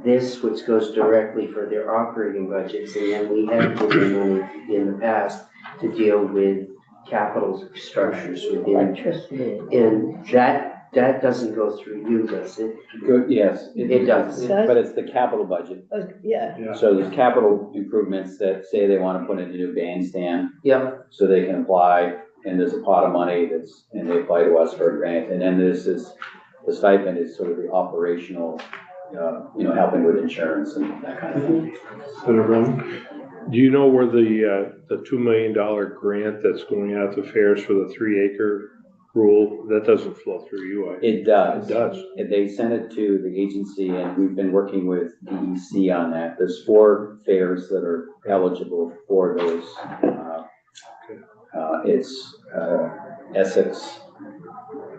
this, which goes directly for their operating budgets, and then we have given money in the past to deal with capital structures within. Electricity. And that doesn't go through you, does it? Good, yes. It does. But it's the capital budget. Yeah. So there's capital improvements that say they want to put in a new bandstand, Yep. so they can apply, and there's a pot of money and they apply to us for a grant. And then this is, the stipend is sort of the operational, helping with insurance and that kind of thing. Senator Brown? Do you know where the $2 million grant that's going out to fairs for the 3-acre rule, that doesn't flow through you? It does. It does. They sent it to the agency, and we've been working with DEC on that. There's 4 fairs that are eligible for those. It's Essex,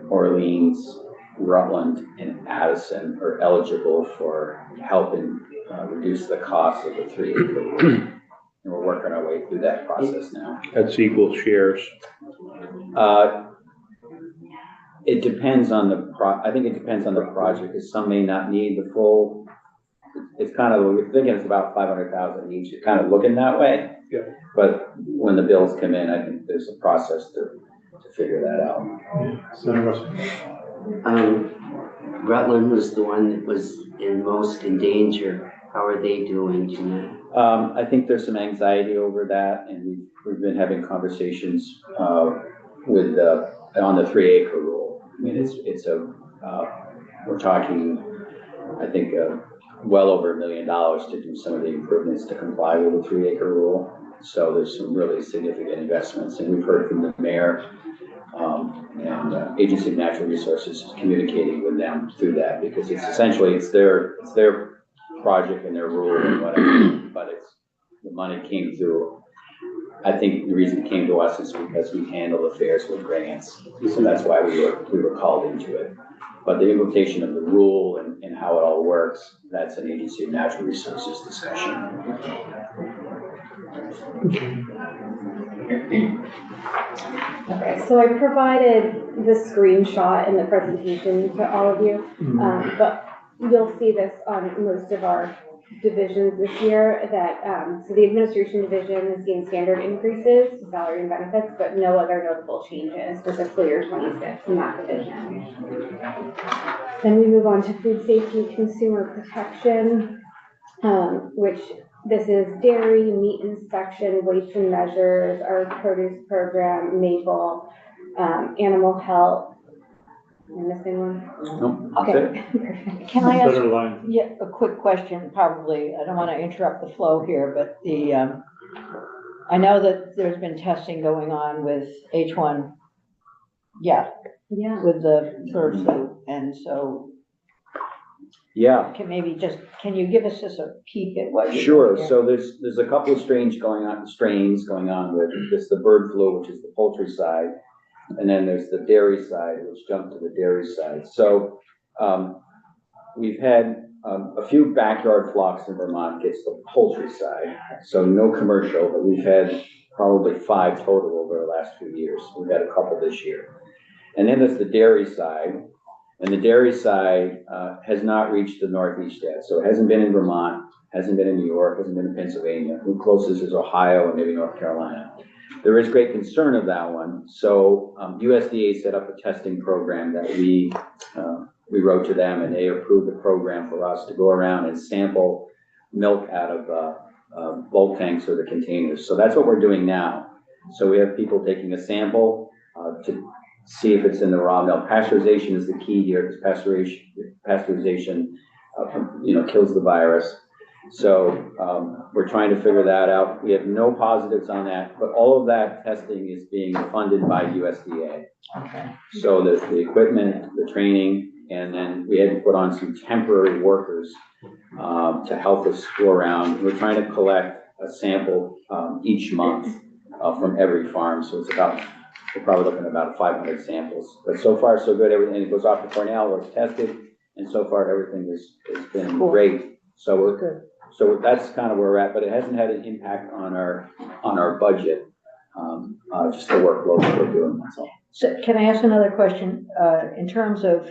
Orleans, Rutland, and Addison are eligible for helping reduce the cost of the 3-acre rule. And we're working our way through that process now. That's equal shares. It depends on I think it depends on the project, because some may not need the full. It's kind of, we're thinking it's about 500,000 each. It's kind of looking that way. Yeah. But when the bills come in, I think there's a process to figure that out. Senator Weston? Rutland was the one that was most in danger. How are they doing, do you know? I think there's some anxiety over that, and we've been having conversations with on the 3-acre rule. I mean, we're talking, I think, well over $1 million to do some of the improvements to comply with the 3-acre rule. So there's some really significant investments, and we've heard from the mayor and Agency of Natural Resources is communicating with them through that, because it's essentially it's their project and their rule and whatever, but the money came through. I think the reason it came to us is because we handle affairs with grants, so that's why we were called into it. But the implication of the rule and how it all works, that's an Agency of Natural Resources discussion. Okay, so I provided the screenshot in the presentation to all of you, but you'll see this on most of our divisions this year that, so the administration division has seen standard increases to salary and benefits, but no other notable changes for fiscal year 26 in that division. Then we move on to food safety, consumer protection, which this is dairy, meat inspection, weights and measures, our produce program, maple, animal health. Am I missing one? Nope, that's Okay. it. Can I ask, Senator Lyons? a quick question, probably, I don't want to interrupt the flow here, but I know that there's been testing going on with H1, Yeah. with the bird flu, and so Yeah. can you give us just a peek at what you're Sure. doing here? So there's a couple of strains going on with this, the bird flu, which is the poultry side, And then there's the dairy side, which jumped to the dairy side. So we've had a few backyard flocks in Vermont gets the poultry side. So no commercial, but we've had probably 5 total over the last few years. We've had a couple this year. And then there's the dairy side. And the dairy side has not reached the Northeast yet. So it hasn't been in Vermont, hasn't been in New York, hasn't been in Pennsylvania. The closest is Ohio and maybe North Carolina. There is great concern of that one. So USDA set up a testing program that we wrote to them, and they approved the program for us to go around and sample milk out of bulk tanks or the containers. So that's what we're doing now. So we have people taking a sample to see if it's in the raw milk. Pasteurization is the key here, because pasteurization kills the virus. So we're trying to figure that out. We have no positives on that, but all of that testing is being funded by USDA. Okay. So the equipment, the training, and then we had to put on some temporary workers to help us go around. We're trying to collect a sample each month from every farm. So it's we're probably looking at about 500 samples. But so far, so good. Everything goes off to Cornell, where it's tested, and so far everything has been great. So that's kind of where we're at, but it hasn't had an impact on our budget. Just the workload that we're doing, that's all. So can I ask another question? In terms of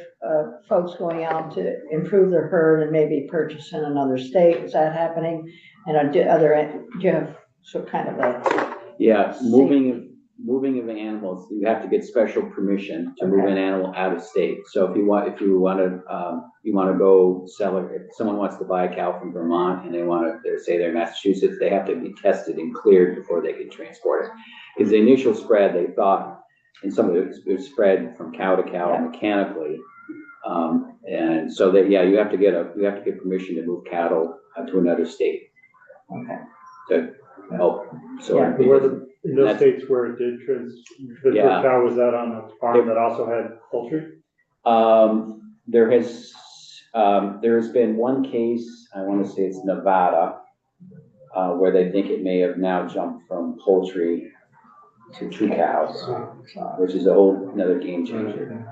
folks going out to improve their herd and maybe purchase in another state, is that happening? And do you have sort kind of a... Yeah, moving of animals, you have to get special permission to move an animal out of state. So if you want to go sell it, if someone wants to buy a cow from Vermont and they want to, say they're in Massachusetts, they have to be tested and cleared before they can transport it. Because the initial spread, they thought, and some of it was spread from cow to cow mechanically. And so that, you have to get permission to move cattle to another state. Okay. To help. So in those states where it did the cow, was that on a farm that also had poultry? There has been one case, I want to say it's Nevada, where they think it may have now jumped from poultry to 2 cows, which is a whole another game changer.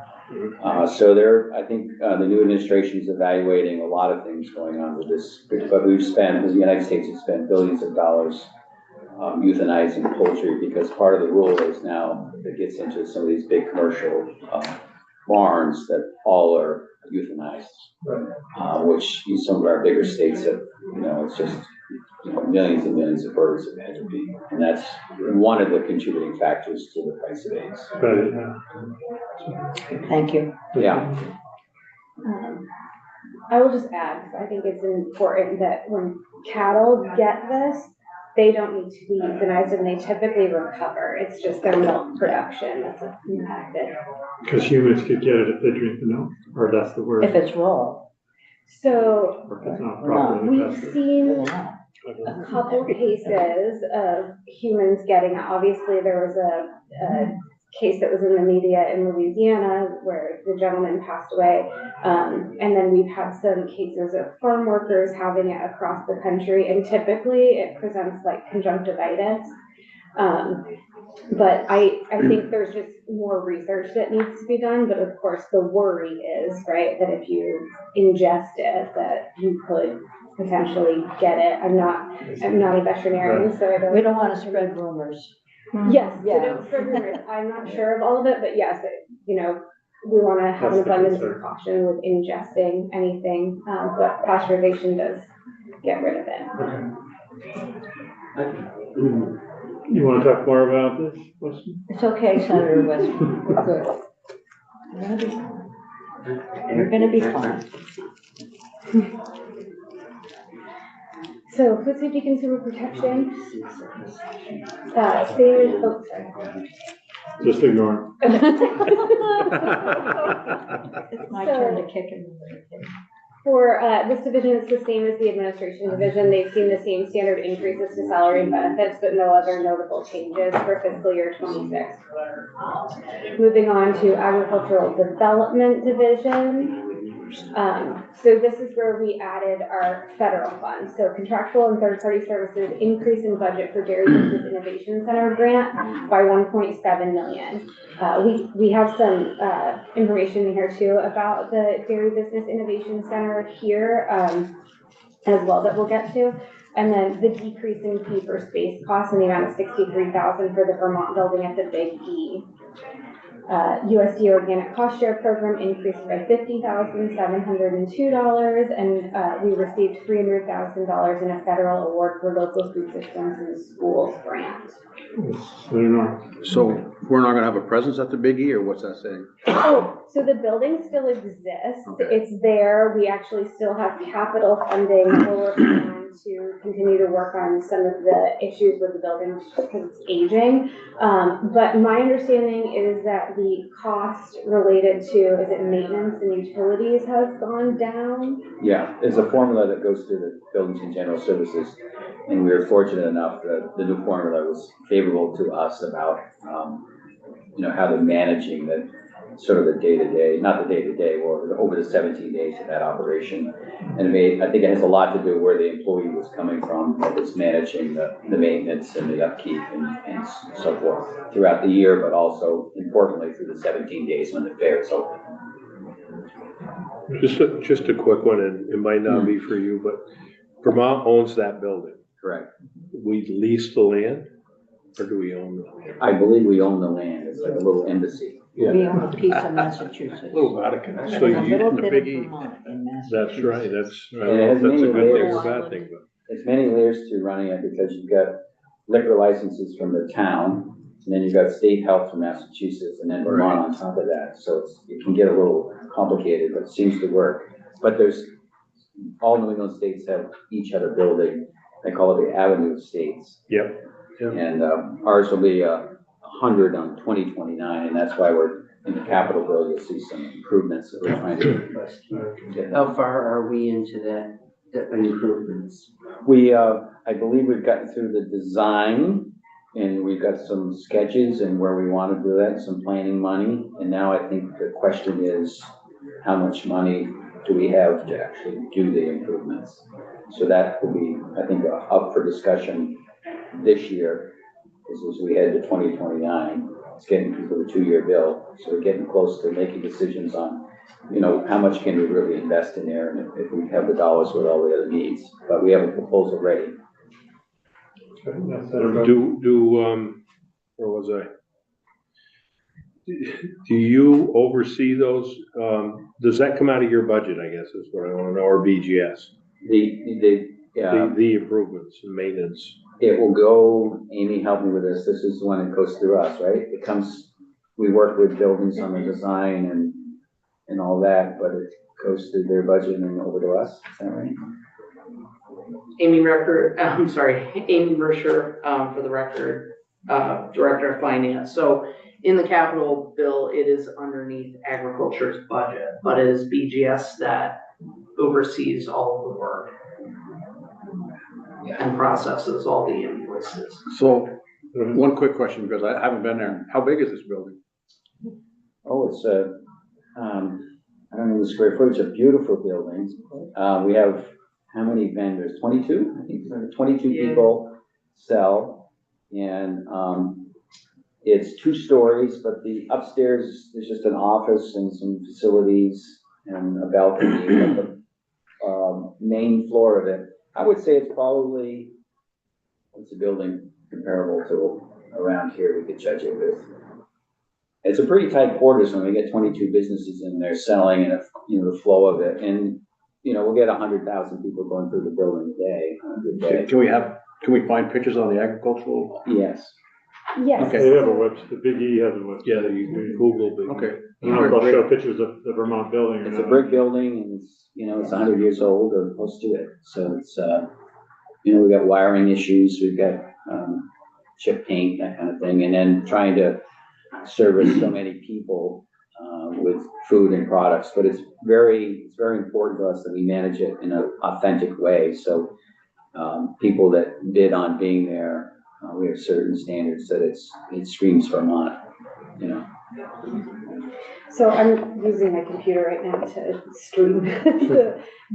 So I think the new administration is evaluating a lot of things going on with this, but the United States has spent billions of dollars euthanizing poultry, because part of the rule is now it gets into some of these big commercial barns that all are euthanized, which in some of our bigger states have, it's just millions and millions of birds have had to be, and that's one of the contributing factors to the price of eggs. Thank you. Yeah. I will just add, because I think it's important that when cattle get this, they don't need to be euthanized, and they typically recover. It's just their milk production that's impacted. Because humans could get it if they drink the milk, or that's the word. If it's raw. So Or if it's not properly we've tested. seen a couple cases of humans getting it. Obviously, there was a case that was in the media in Louisiana where the gentleman passed away. And then we've had some cases of farm workers having it across the country, and typically it presents like conjunctivitis. But I think there's just more research that needs to be done. But of course, the worry is, right, that if you ingest it, that you could potentially get it. I'm not a veterinarian, so We don't want to spread rumors. Yes, so don't spread rumors. I'm not sure of all of it, but yes, we want to have an abundance of caution with ingesting anything, but pasteurization does get rid of it. You want to talk more about this question? It's okay, Senator West. We're good. We're gonna be fine. We're gonna be fine. So food safety consumer protection, same as, sorry. Just ignore It's my turn to kick him. For this division, it's the same as the administration division. They've seen the same standard increases to salary and benefits, but no other notable changes for fiscal year 26. Moving on to agricultural development division. So this is where we added our federal funds. So contractual and third-party services increase in budget for Dairy Business Innovation Center grant by 1.7 million. We have some information in here too about the Dairy Business Innovation Center here as well that we'll get to. And then the decrease in fee for space costs in the amount of 63,000 for the Vermont building at the Big E. USD Organic Cost Share Program increased by $50,702, and we received $300,000 in a federal award for local food systems in schools grant. So we're not gonna have a presence at the Big E, or what's that saying? Oh, so the building still exists. Okay. It's there. We actually still have capital funding we're working on to continue to work on some of the issues with the building because it's aging. But my understanding is that the cost related to, is it maintenance and utilities has gone down? Yeah, there's a formula that goes through the Buildings and General Services, and we were fortunate enough that the new formula was favorable to us about, how they're managing the sort of the day-to-day, not the day-to-day, or over the 17 days of that operation. And I think it has a lot to do where the employee was coming from, that was managing the maintenance and the upkeep and so forth throughout the year, but also importantly through the 17 days when the fair is open. Just a quick one, and it might not be for you, but Vermont owns that building. Correct. We lease the land, or do we own the land? I believe we own the land. It's like a little embassy. We own a piece of Massachusetts. Little Vatican. So A you, little the bit Big of E. Vermont in Massachusetts. that's right, that's a And it has many good thing layers. or a bad thing, but. There's many layers to running it because you've got liquor licenses from the town, and then you've got state health from Massachusetts, and then Vermont on top of that. So it can get a little complicated, but it seems to work. But all New England states have each other building. They call it the Avenue of States. Yep. Yep. And ours will be 100 on 2029, and that's why we're in the Capitol bill. You'll see some improvements that we're trying to get. How far are we into the improvements? I believe we've gotten through the design, and we've got some sketches and where we want to do that, some planning money. And now I think the question is, how much money do we have to actually do the improvements? So that will be, I think, up for discussion this year, as we head to 2029. It's getting to the 2-year bill, so we're getting close to making decisions on, how much can we really invest in there, and if we have the dollars with all the other needs. But we have a proposal ready. Where was I? Do you oversee those? Does that come out of your budget, I guess, is what I want to know, or BGS? The improvements and maintenance. It will go, Amy, help me with this. This is the one that goes through us, right? We work with buildings on the design and all that, but it goes through their budget and then over to us. Is that right? Amy Mercer, for the record, Director of Finance. So in the capital bill, it is underneath agriculture's budget, but it is BGS that oversees all of the work and processes all the invoices. So, one quick question, because I haven't been there. How big is this building? Oh, it's I don't know the square footage, a beautiful building. We have how many vendors? 22? I think 22 people sell, and it's 2 stories, but the upstairs, there's just an office and some facilities and a balcony. But the main floor of it, I would say it's probably, what's a building comparable to around here we could judge it with? It's a pretty tight quarters when we get 22 businesses in there selling and, the flow of it. And, we'll get 100,000 people going through the building a day, on a good day. Can we find pictures on the agricultural? Yes. Yes. Okay. They have a website, the Big E has a website. Yeah, you can Google Big E. Okay. I don't know if I'll show pictures of the Vermont building or It's not. a brick building and it's 100 years old or close to it. So it's, we've got wiring issues, we've got chip paint, that kind of thing. And then trying to service so many people with food and products. But it's very important to us that we manage it in an authentic way. So people that bid on being there, we have certain standards that it screams Vermont, So I'm using my computer right now to stream.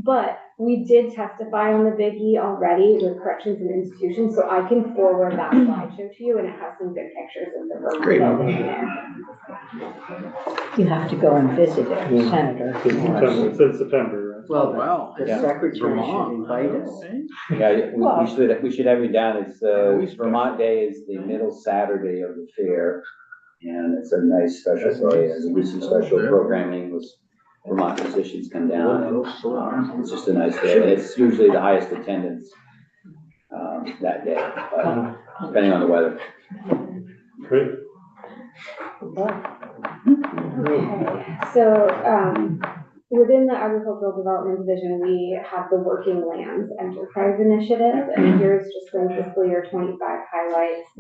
But we did testify on the Big E already with corrections and institutions, so I can forward that slideshow to you, and it has some good pictures of the Vermont Great. building in there. You have to go and visit it, Yeah. Senator. Since September, Well, Wow. the Yeah. secretary should Vermont. invite us. Yeah, Well- we should have you down. It's, Always Vermont Day is the middle Saturday of the fair. And it's a nice special day. There's be some special programming with Vermont musicians come down. And, it's just a nice day. And it's usually the highest attendance, that day, but depending on the weather. Great. So, within the agricultural development division, we have the Working Lands Enterprise Initiative, and here's just some fiscal year 25 highlights.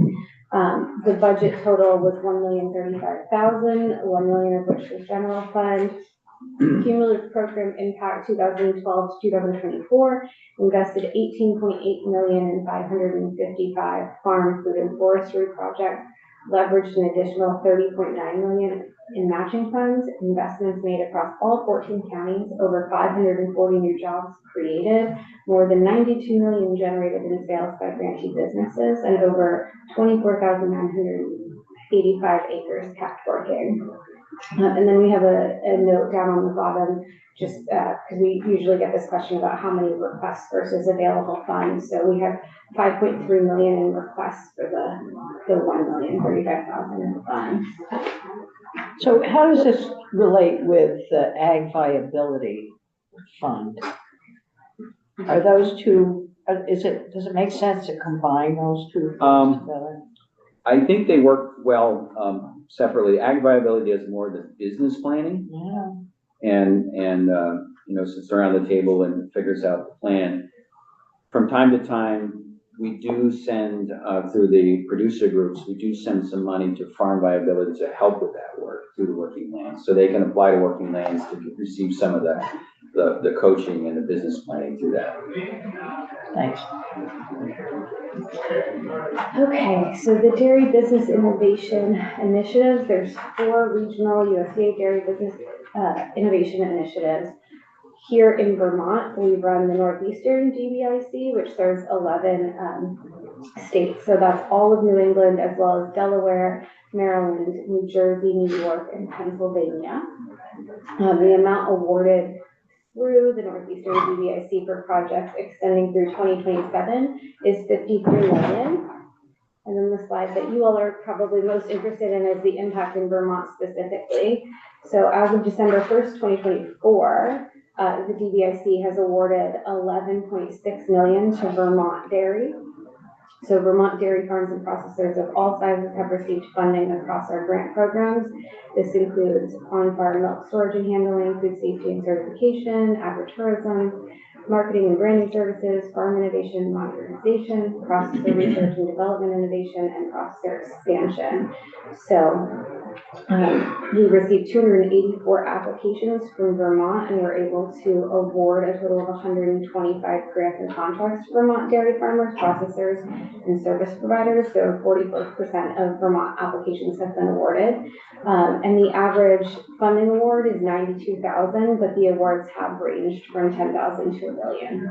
The budget total was $1,035,000, $1 million of which was general fund. Cumulative program impact 2012 to 2024 invested $18.8 million in 555 farm, food, and forestry projects, leveraged an additional $30.9 million in matching funds, investments made across all 14 counties, over 540 new jobs created, more than 92 million generated in sales by grantee businesses, and over 24,985 acres kept working. And then we have a note down on the bottom, just because we usually get this question about how many requests versus available funds. So we have 5.3 million in requests for the 1,035,000 in funds. So how does this relate with the Ag Viability Fund? Are those two, does it make sense to combine those two things together? I think they work well, separately. Ag viability does more of the business planning. Yeah. And, sits around the table and figures out the plan. From time to time, we do send, through the producer groups, we do send some money to farm viability to help with that work through the Working Lands. So they can apply to Working Lands to receive some of the coaching and the business planning through that. Thanks. Okay, so the Dairy Business Innovation Initiatives, there's 4 regional USDA Dairy Business Innovation Initiatives. Here in Vermont, we run the Northeastern DBIC, which serves 11 states. So that's all of New England, as well as Delaware, Maryland, New Jersey, New York, and Pennsylvania. The amount awarded through the Northeastern DBIC for projects extending through 2027 is $53 million. And then the slide that you all are probably most interested in is the impact in Vermont specifically. So as of December 1st, 2024, the DBIC has awarded $11.6 million to Vermont Dairy. So Vermont dairy farms and processors of all sizes have received funding across our grant programs. This includes on-farm milk storage and handling, food safety and certification, agritourism, marketing and branding services, farm innovation and modernization, processor research and development innovation, and processor expansion. So we received 284 applications from Vermont, and were able to award a total of 125 grants and contracts to Vermont dairy farmers, processors, and service providers. So 44% of Vermont applications have been awarded. And the average funding award is $92,000, but the awards have ranged from $10,000 to $1 million.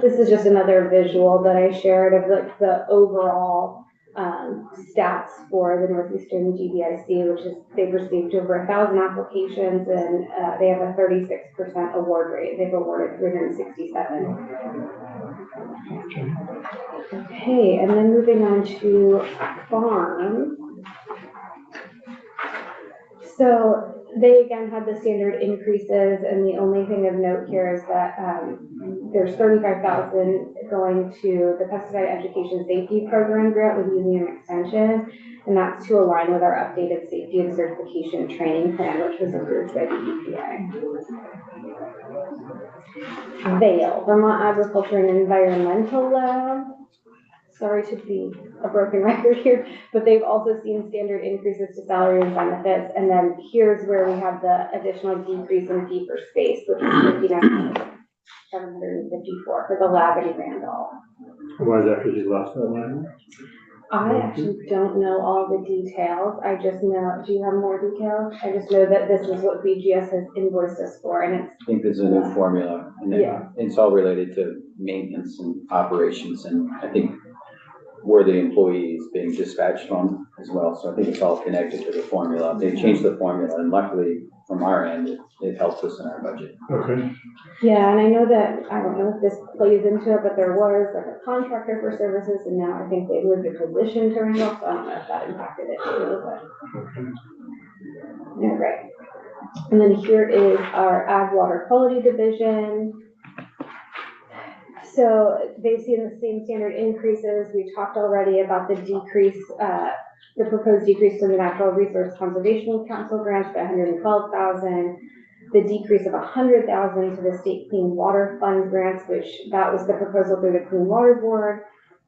This is just another visual that I shared of the overall stats for the Northeastern GBIC, which is they've received over 1,000 applications, and they have a 36% award rate. They've awarded 367. Okay, and then moving on to farm. So they again had the standard increases, and the only thing of note here is that there's $35,000 going to the Pesticide Education Safety Program grant with Union Extension, and that's to align with our updated safety and certification training plan, which was approved by the EPA. VALE, Vermont Agriculture and Environmental Lab. Sorry to be a broken record here, but they've also seen standard increases to salary and benefits. And then here's where we have the additional decrease in fee for space, which is $59,754 for the lab in Randolph. Why is that, because you lost that line? I actually don't know all the details. I just know, do you have more details? I just know that this is what BGS has invoiced us for, and it's, I think there's a new formula, and Yeah. it's all related to maintenance and operations, and I think where the employee is being dispatched from as well, so I think it's all connected to the formula. They changed the formula, and luckily, from our end, it helps us in our budget. Okay. yeah, and I know that, I don't know if this plays into it, but there was like a contractor for services, and now I think they moved the position to Randall, so I don't know if that impacted it too, but. Yeah, right. And then here is our Ag Water Quality Division. So they've seen the same standard increases. We talked already about the decrease, the proposed decrease to the Natural Resource Conservation Council grants by $112,000, the decrease of $100,000 to the State Clean Water Fund grants, which that was the proposal through the Clean Water Board.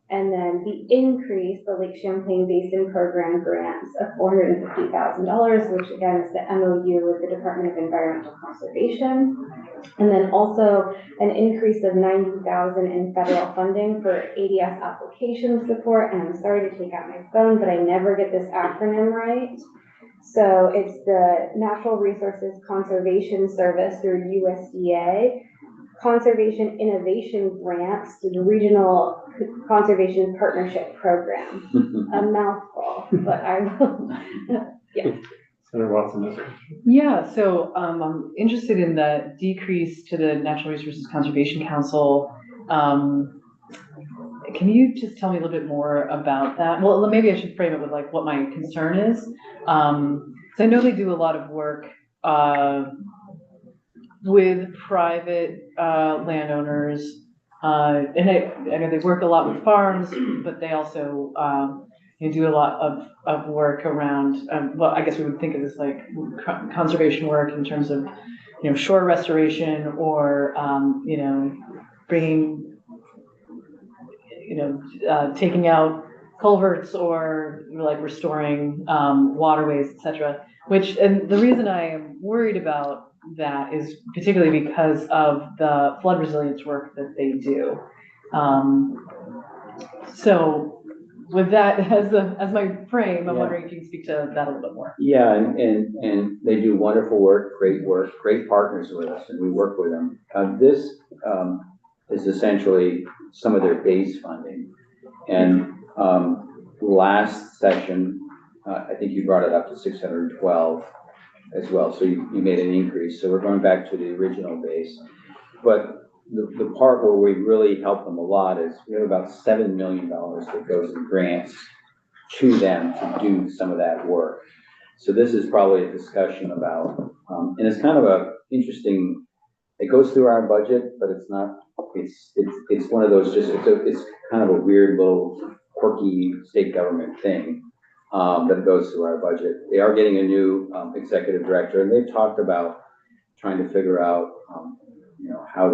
And then the increase, the Lake Champlain Basin Program grants of $450,000, which again is the MOU with the Department of Environmental Conservation. And then also an increase of $90,000 in federal funding for ADS application support. And I'm sorry to take out my phone, but I never get this acronym right. So it's the Natural Resources Conservation Service through USDA. Conservation Innovation Grants to the Regional Conservation Partnership Program. A mouthful, but I will, yeah. Senator Watson. Yeah, so I'm interested in the decrease to the Natural Resources Conservation Council. Can you just tell me a little bit more about that? Well, maybe I should frame it with like what my concern is. So I know they do a lot of work with private landowners, and I know they work a lot with farms, but they also do a lot of work around, well, I guess we would think of this like conservation work in terms of, shore restoration or, bringing, taking out culverts or like restoring waterways, et cetera. And the reason I am worried about that is particularly because of the flood resilience work that they do. So with that as my frame, I'm wondering if you can speak to that a little bit more. Yeah, and they do wonderful work, great partners with us, and we work with them. This is essentially some of their base funding. And last session, I think you brought it up to 612 as well, so you made an increase. So we're going back to the original base. But the part where we really help them a lot is we have about $7 million that goes in grants to them to do some of that work. So this is probably a discussion about, and it's kind of a interesting, it goes through our budget, but it's not, it's one of those it's kind of a weird little quirky state government thing that goes through our budget. They are getting a new executive director, and they've talked about trying to figure out, how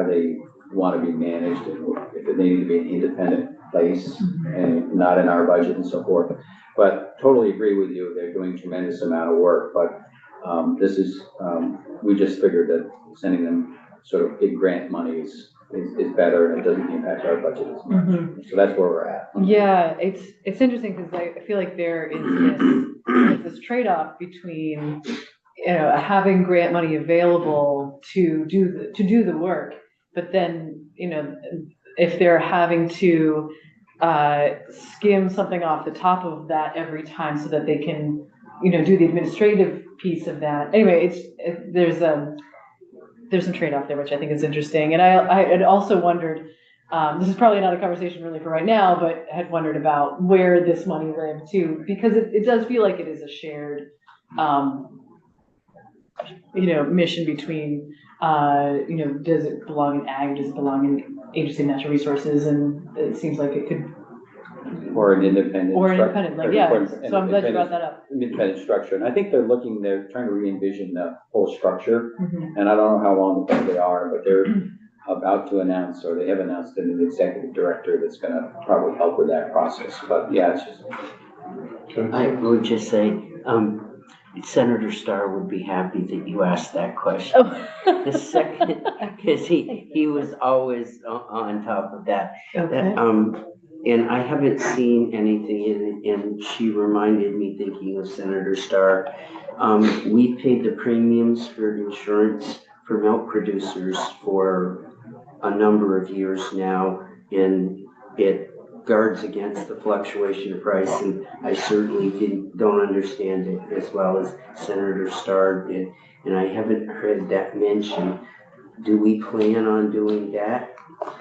they want to be managed, and if they need to be an independent place and not in our budget and so forth. But totally agree with you. They're doing a tremendous amount of work, but this is, we just figured that sending them sort of big grant money is better, and it doesn't impact our budget as much. Mm-hmm. So that's where we're at. Yeah, it's interesting because I feel like there is this trade-off between having grant money available to do the work, but then if they're having to skim something off the top of that every time so that they can do the administrative piece of that. Anyway, there's some trade-off there, which I think is interesting. And I had also wondered, this is probably not a conversation really for right now, but had wondered about where this money lived too, because it does feel like it is a shared, mission between, does it belong in ag, does it belong in Agency of Natural Resources, and it seems like it could. Or an independent. So I'm glad you brought that up. Independent structure, and I think they're trying to re-envision the whole structure, Mm-hmm. and I don't know how long they are, but they're about to announce, or they have announced a new executive director that's gonna probably help with that process, but yeah, it's just. I would just say, Senator Starr would be happy that you asked that question. Oh. The second, because he was always on top of that. Okay. and I haven't seen anything in it, and she reminded me, thinking of Senator Starr. We paid the premiums for insurance for milk producers for a number of years now, and it guards against the fluctuation of price, and I certainly don't understand it as well as Senator Starr did, and I haven't heard that mentioned. Do we plan on doing that?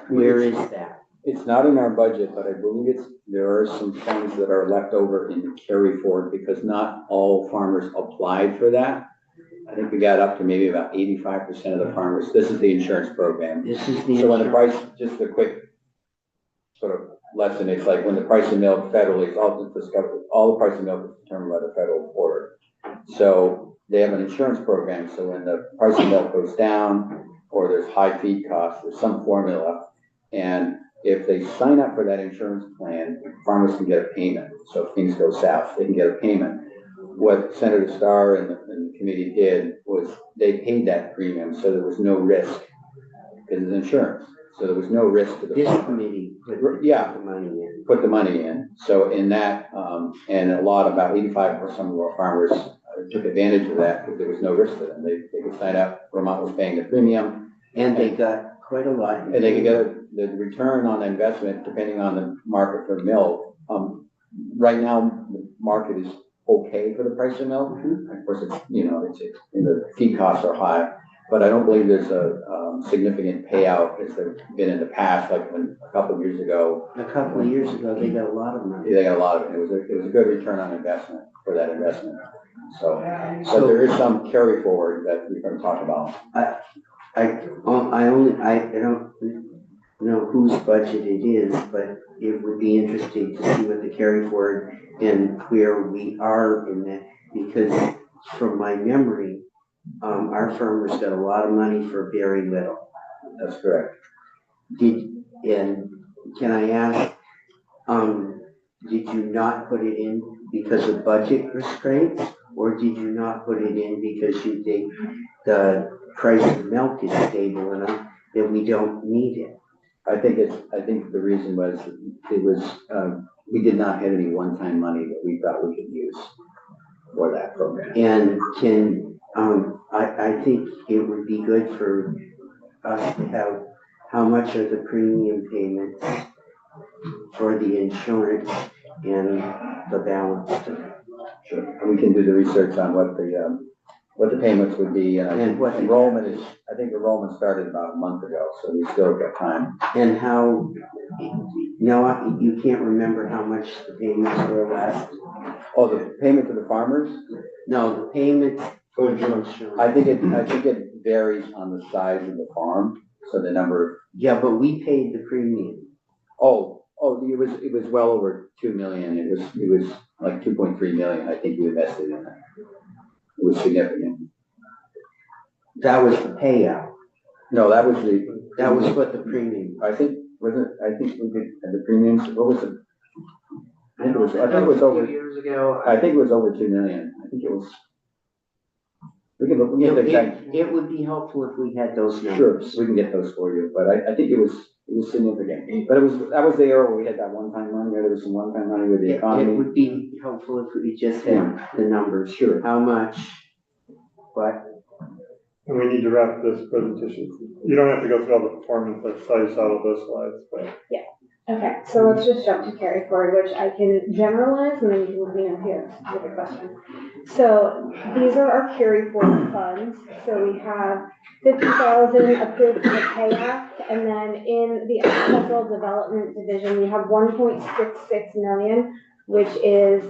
Where is that? It's not in our budget, but I believe there are some funds that are left over in the carry forward because not all farmers applied for that. I think we got up to maybe about 85% of the farmers. This is the insurance program. This is the So when the insurance. price, just a quick sort of lesson, it's like when the price of milk federally, it's all discovered, all the price of milk is determined by the federal board. So they have an insurance program. So when the price of milk goes down or there's high feed costs, there's some formula. And if they sign up for that insurance plan, farmers can get a payment. So if things go south, they can get a payment. What Senator Starr and the committee did was they paid that premium, so there was no risk because it's insurance. So there was no risk to the This farmer. committee put Yeah. the money in. Put the money in. So in that, and about 85% of our farmers took advantage of that because there was no risk to them. They could sign up, Vermont was paying the premium. And they got quite a lot. And they could get the return on investment depending on the market for milk. Right now, the market is okay for the price of milk. Of course, it's the feed costs are high, but I don't believe there's a significant payout as there's been in the past, like when a couple of years ago. A couple of years ago, they got a lot of money. They got a lot of it. It was a good return on investment for that investment. So there is some carry forward that we're going to talk about. I don't know whose budget it is, but it would be interesting to see what the carry forward and where we are in that, because from my memory, our farmers got a lot of money for very little. That's correct. And can I ask, did you not put it in because of budget restraints, or did you not put it in because you think the price of milk is stable enough that we don't need it? I think the reason was we did not have any one-time money that we thought we could use for that program. And I think it would be good for us to have how much are the premium payments for the insurance and the balance. Sure. And we can do the research on what the payments would be, and I think enrollment started about a month ago, so we still got time. And how, no, you can't remember how much the payments were last? Oh, the payment to the farmers? No, the payment for the insurance. I think it varies on the size of the farm, so the number. Yeah, but we paid the premium. It was well over 2 million. It was like 2.3 million. I think we invested in that. It was significant. That was the payout. No, that was what the premium. I think we did the premiums. What was it? I think it was over. A few years ago. I think it was over 2 million. I think it was. We can get the exact. It would be helpful if we had those Sure, numbers. we can get those for you, but I think it was significant. But that was the era where we had that one-time money, where there was some one-time money with the It economy. would be helpful if we just had the numbers. Sure. How much, what? And we need to wrap this presentation. You don't have to go through all the performance, I saw you saw all those slides, but. Okay, so let's just jump to carry forward, which I can generalize, and then you can let me know if you have a specific question. So these are our carry forward funds. So we have 50,000 approved for the pay act, and then in the agricultural development division, we have 1.66 million, which is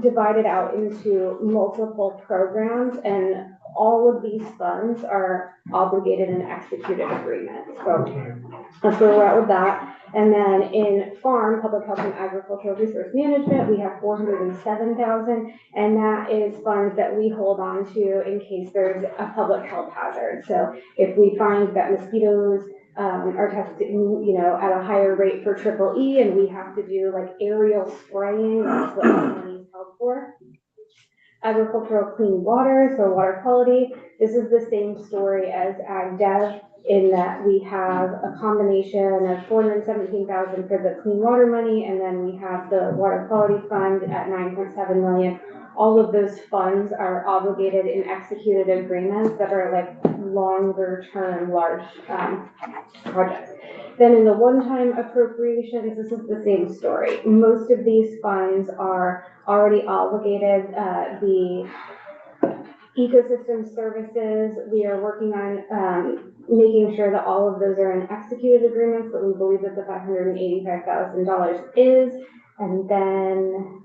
divided out into multiple programs, and all of these funds are obligated and executed agreements. So that's where we're at with that. And then in farm, public health and agricultural resource management, we have 407,000, and that is funds that we hold on to in case there's a public health hazard. So if we find that mosquitoes are tested, at a higher rate for EEE, and we have to do like aerial spraying, that's what that money is held for. Agricultural clean water, so water quality. This is the same story as Ag Dev. in that we have a combination of 417,000 for the clean water money, and then we have the water quality fund at 9.7 million. All of those funds are obligated in executed agreements that are like longer term, large projects. Then in the one-time appropriations, this is the same story. Most of these funds are already obligated. The ecosystem services, we are working on making sure that all of those are in executed agreements, but we believe that the $585,000 is. And then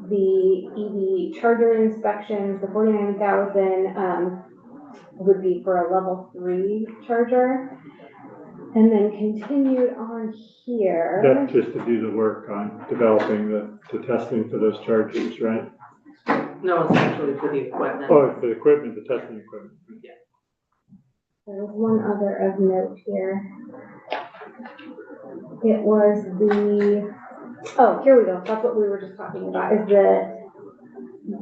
the EV charger inspections, the 49,000 would be for a level 3 charger. And then continued on here. That's just to do the work on developing the testing for those chargers, right? No, it's actually for the equipment. Oh, for the equipment, the testing equipment. There's one other of note here. It was here we go. That's what we were just talking about, is the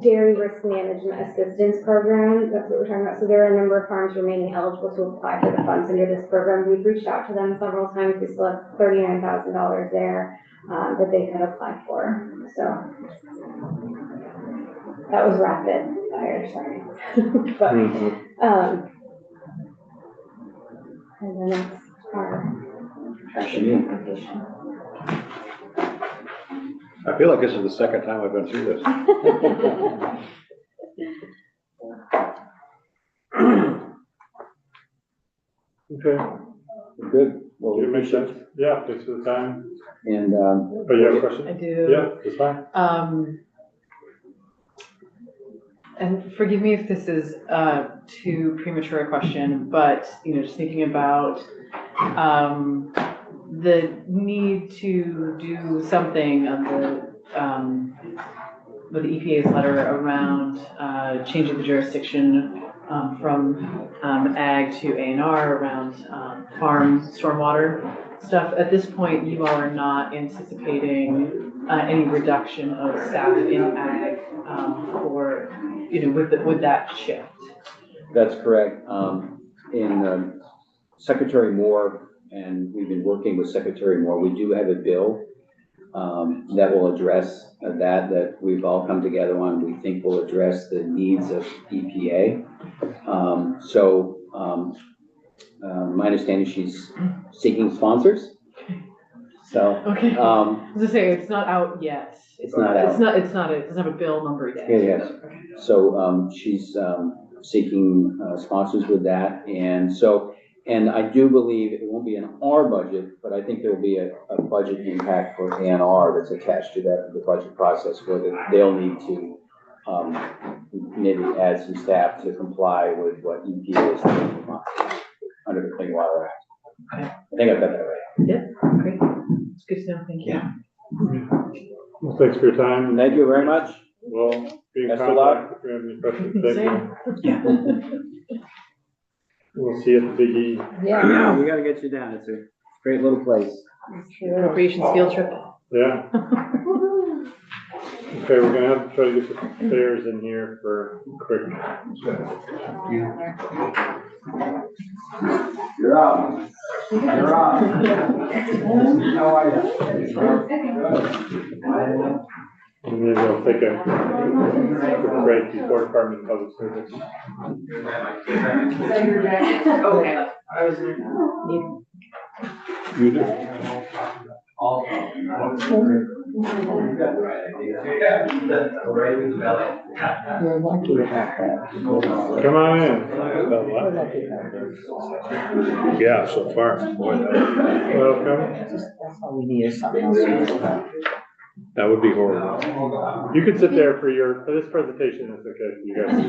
Dairy Risk Management Assistance Program. That's what we're talking about. So there are a number of farms remaining eligible to apply for the funds under this program. We've reached out to them several times. We still have $39,000 there that they could apply for. So that was rapid fire, sorry. But, and then that's our application. I feel like this is the second time I've been through this. Okay. Good. Well, Does it make sense? Yeah, thanks for the time. And, Oh, you have a question? I do. Yeah, that's fine. And forgive me if this is too premature a question, but just thinking about the need to do something on the EPA's letter around changing the jurisdiction from ag to A&R around farm stormwater stuff. At this point, you all are not anticipating any reduction of staff in ag for with that shift. that's correct. In Secretary Moore, and we've been working with Secretary Moore, we do have a bill that will address that we've all come together on. We think will address the needs of EPA. My understanding, she's seeking sponsors. So, Okay. I was gonna say it's not out yet. It's not out. It doesn't have a bill number yet. Yes. Okay. So she's seeking sponsors with that, and I do believe it won't be in our budget, but I think there will be a budget impact for A&R that's attached to the budget process, where they'll need to maybe add some staff to comply with what EPA is doing under the Clean Water Act. Okay. I think I've got that right. Yep. Great. It's good to know. Thank you. Yeah. Well, thanks for your time. Thank you very much. We'll be in Best of luck. contact if we have any questions. Thank you. We'll see you at the Big E. Yeah, we gotta get you down. It's a great little place. Appropriations field trip. Yeah. Okay, we're gonna have to try to get the fares in here for quick. You're up. You're up. How are you? And then we'll take a quick break before Department of Public Service. Okay. I was. You do. You're lucky about that. Come on in. We're lucky about this. Yeah, so far. Boy, Welcome. That's all we need is something else to do about. that would be horrible. You can sit there for this presentation. It's okay. You guys.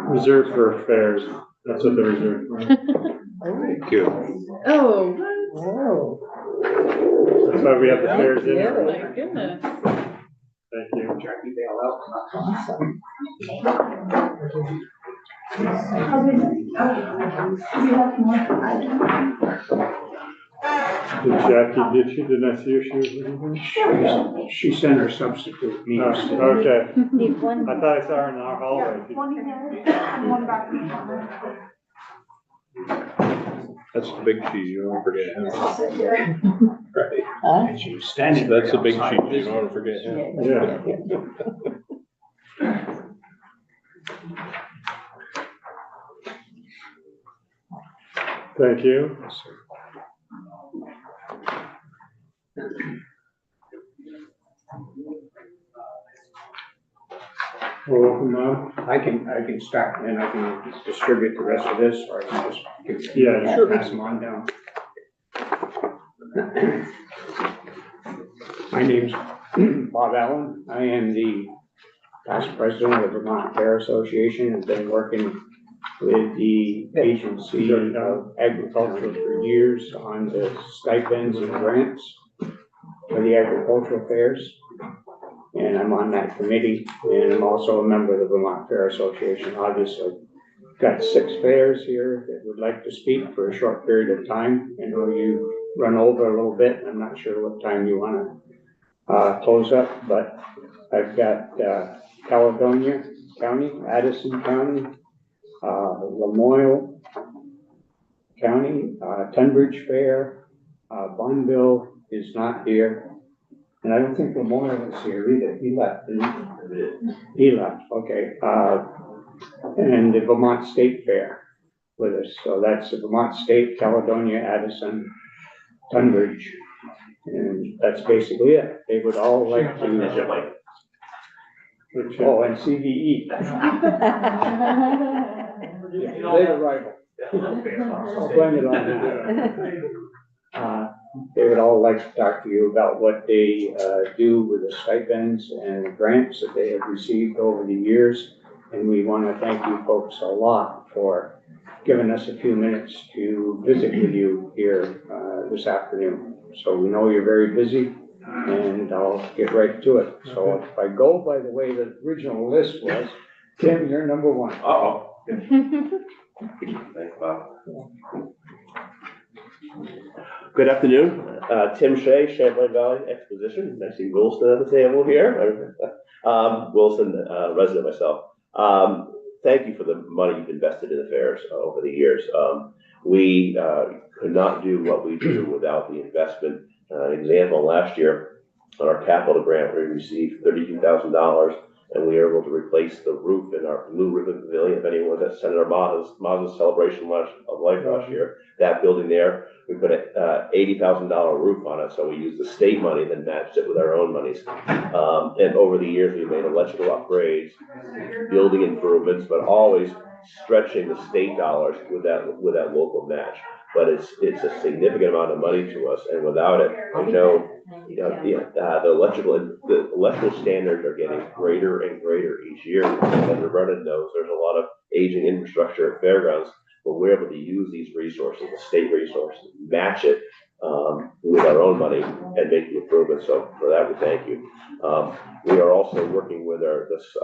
Reserved for affairs. That's what they're reserved for. Thank you. Oh, Oh. That's why we have the fares in oh here. my goodness. Thank you. Awesome. Did Jackie, didn't I see her? She was leaving? She sent her substitute me. Okay. Need one. I thought I saw her in our hallway. One here and one back in the corner. That's the big cheese, you don't want to forget him. Right. Huh? She was standing. That's the right big outside cheese, you don't want to forget him. Yeah. Thank you. Well, welcome, Mom. I can start and I can distribute the rest of this, or I can just give. Yeah, sure. Pass them on down. My name's Bob Allen. I am the past president of the Vermont Fair Association and been working with the Agency of Agriculture for years on the stipends and grants for the agricultural fairs. And I'm on that committee, and I'm also a member of the Vermont Fair Association, obviously. Got 6 fairs here that would like to speak for a short period of time. I know you run over a little bit. I'm not sure what time you want to close up, but I've got Caledonia County, Addison County, Lamoille County, Tunbridge Fair, Bonneville is not here. And I don't think Lamoille is here either. He left, didn't he? He left, okay. And the Vermont State Fair with us. So that's the Vermont State, Caledonia, Addison, Tunbridge. And that's basically it. They would all like to. Oh, and CVE. Late arrival. I'll blame it on that. They would all like to talk to you about what they do with the stipends and the grants that they have received over the years. And we want to thank you folks a lot for giving us a few minutes to visit with you here this afternoon. So we know you're very busy, and I'll get right to it. So if I go by the way the original list was, Tim, you're number 1. Uh-oh. Thanks, Bob. Good afternoon, Tim Shea, Champlain Valley Exposition. I see Wilson at the table here. Wilson, resident myself. Thank you for the money you've invested in the fairs over the years. We could not do what we do without the investment. Example, last year on our capital grant, we received $32,000, and we were able to replace the roof in our Blue Ribbon Pavilion. If anyone was at Senator Mazza's celebration of life last year, that building there, we put an $80,000 roof on it, so we used the state money and then matched it with our own monies. And over the years, we made electrical upgrades, building improvements, but always stretching the state dollars with that local match. But it's a significant amount of money to us, and without it, I know the electrical standards are getting greater and greater each year. As Roberta knows, there's a lot of aging infrastructure at fairgrounds, but we're able to use these resources, the state resources, match it with our own money and make the improvements. So for that, we thank you. We are also working with this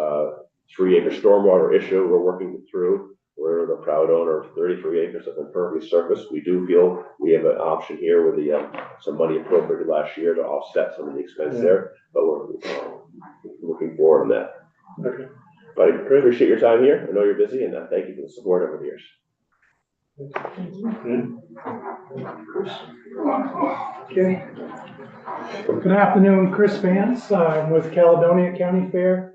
3-acre stormwater issue we're working through. We're the proud owner of 33 acres of impervious surface. We do feel we have an option here with some money appropriated last year to offset some of the expense there, but we're looking forward on that. Okay. But I appreciate your time here. I know you're busy, and thank you for the support over the years. Okay. Good afternoon, Chris Vance. I'm with Caledonia County Fair.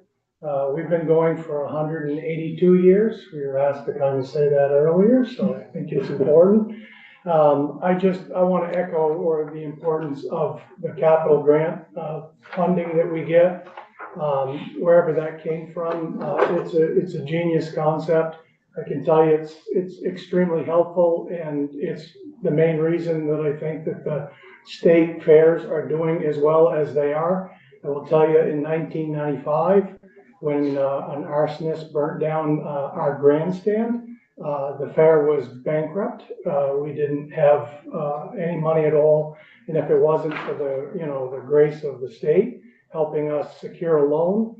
We've been going for 182 years. We were asked to kind of say that earlier, so I think it's important. I want to echo the importance of the capital grant funding that we get, wherever that came from. It's a genius concept. I can tell you it's extremely helpful, and it's the main reason that I think that the state fairs are doing as well as they are. I will tell you, in 1995, when an arsonist burnt down our grandstand, the fair was bankrupt. We didn't have any money at all, and if it wasn't for the grace of the state helping us secure a loan,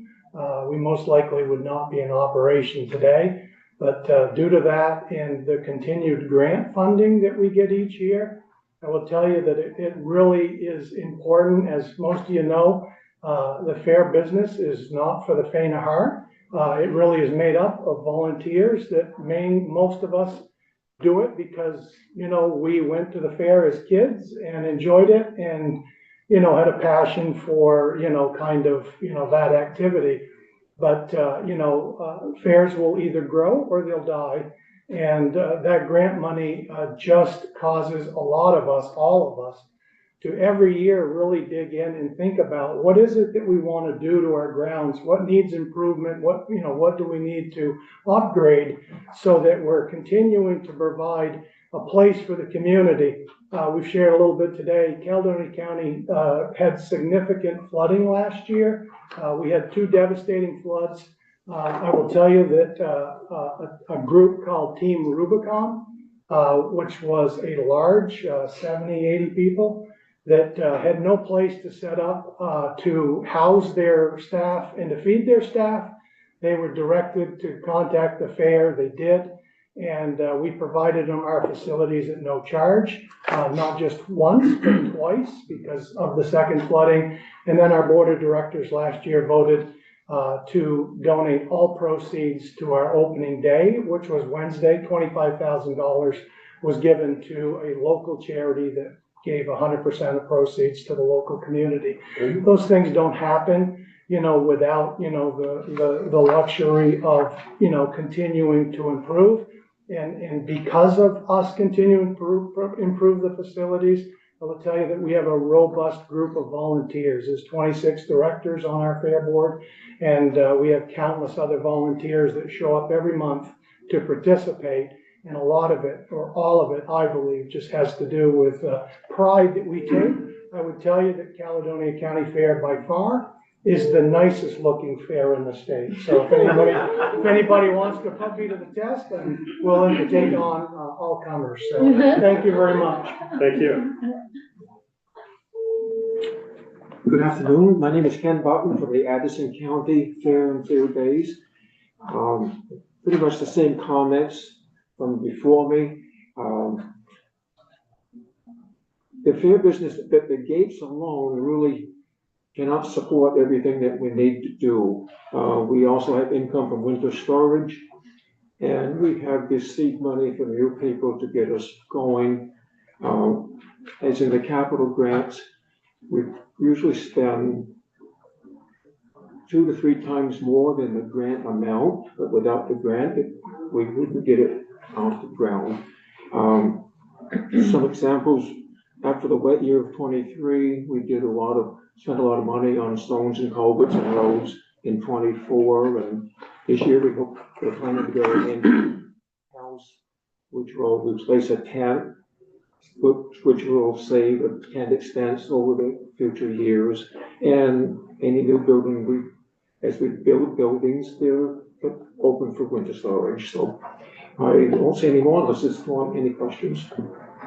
we most likely would not be in operation today. But due to that and the continued grant funding that we get each year, I will tell you that it really is important. As most of you know, the fair business is not for the faint of heart. It really is made up of volunteers that most of us do it because, we went to the fair as kids and enjoyed it and, had a passion for, that activity. But, fairs will either grow or they'll die. And that grant money just causes a lot of us, all of us, to every year really dig in and think about what is it that we want to do to our grounds? What needs improvement? What do we need to upgrade so that we're continuing to provide a place for the community? We've shared a little bit today. Caledonia County had significant flooding last year. We had 2 devastating floods. I will tell you that a group called Team Rubicon, which was a large 70, 80 people that had no place to set up to house their staff and to feed their staff. They were directed to contact the fair. They did. And we provided them our facilities at no charge, not just once, but twice because of the second flooding. And then our board of directors last year voted to donate all proceeds to our opening day, which was Wednesday. $25,000 was given to a local charity that gave 100% of proceeds to the local community. Those things don't happen, without, the luxury of, continuing to improve. And because of us continuing to improve the facilities, I will tell you that we have a robust group of volunteers. There's 26 directors on our fair board, and we have countless other volunteers that show up every month to participate. And a lot of it, or all of it, I believe, just has to do with pride that we take. I would tell you that Caledonia County Fair by far is the nicest looking fair in the state. So if anybody wants to put me to the test, I'm willing to take on all comers. So thank you very much. Thank you. Good afternoon. My name is Ken Barton from the Addison County Fair and Fair Days. Pretty much the same comments from before me. The fair business, that the gates alone really cannot support everything that we need to do. We also have income from winter storage, and we have this seed money from you people to get us going. As in the capital grants, we usually spend 2 to 3 times more than the grant amount, but without the grant, we wouldn't get it off the ground. Some examples, after the wet year of 23, we spent a lot of money on stones and culverts and roads in 24, and this year we're planning to go in house, which will replace a tent, which will save a tent expense over the future years. And any new building, as we build buildings, they're open for winter storage. So I won't say any more unless there's any questions.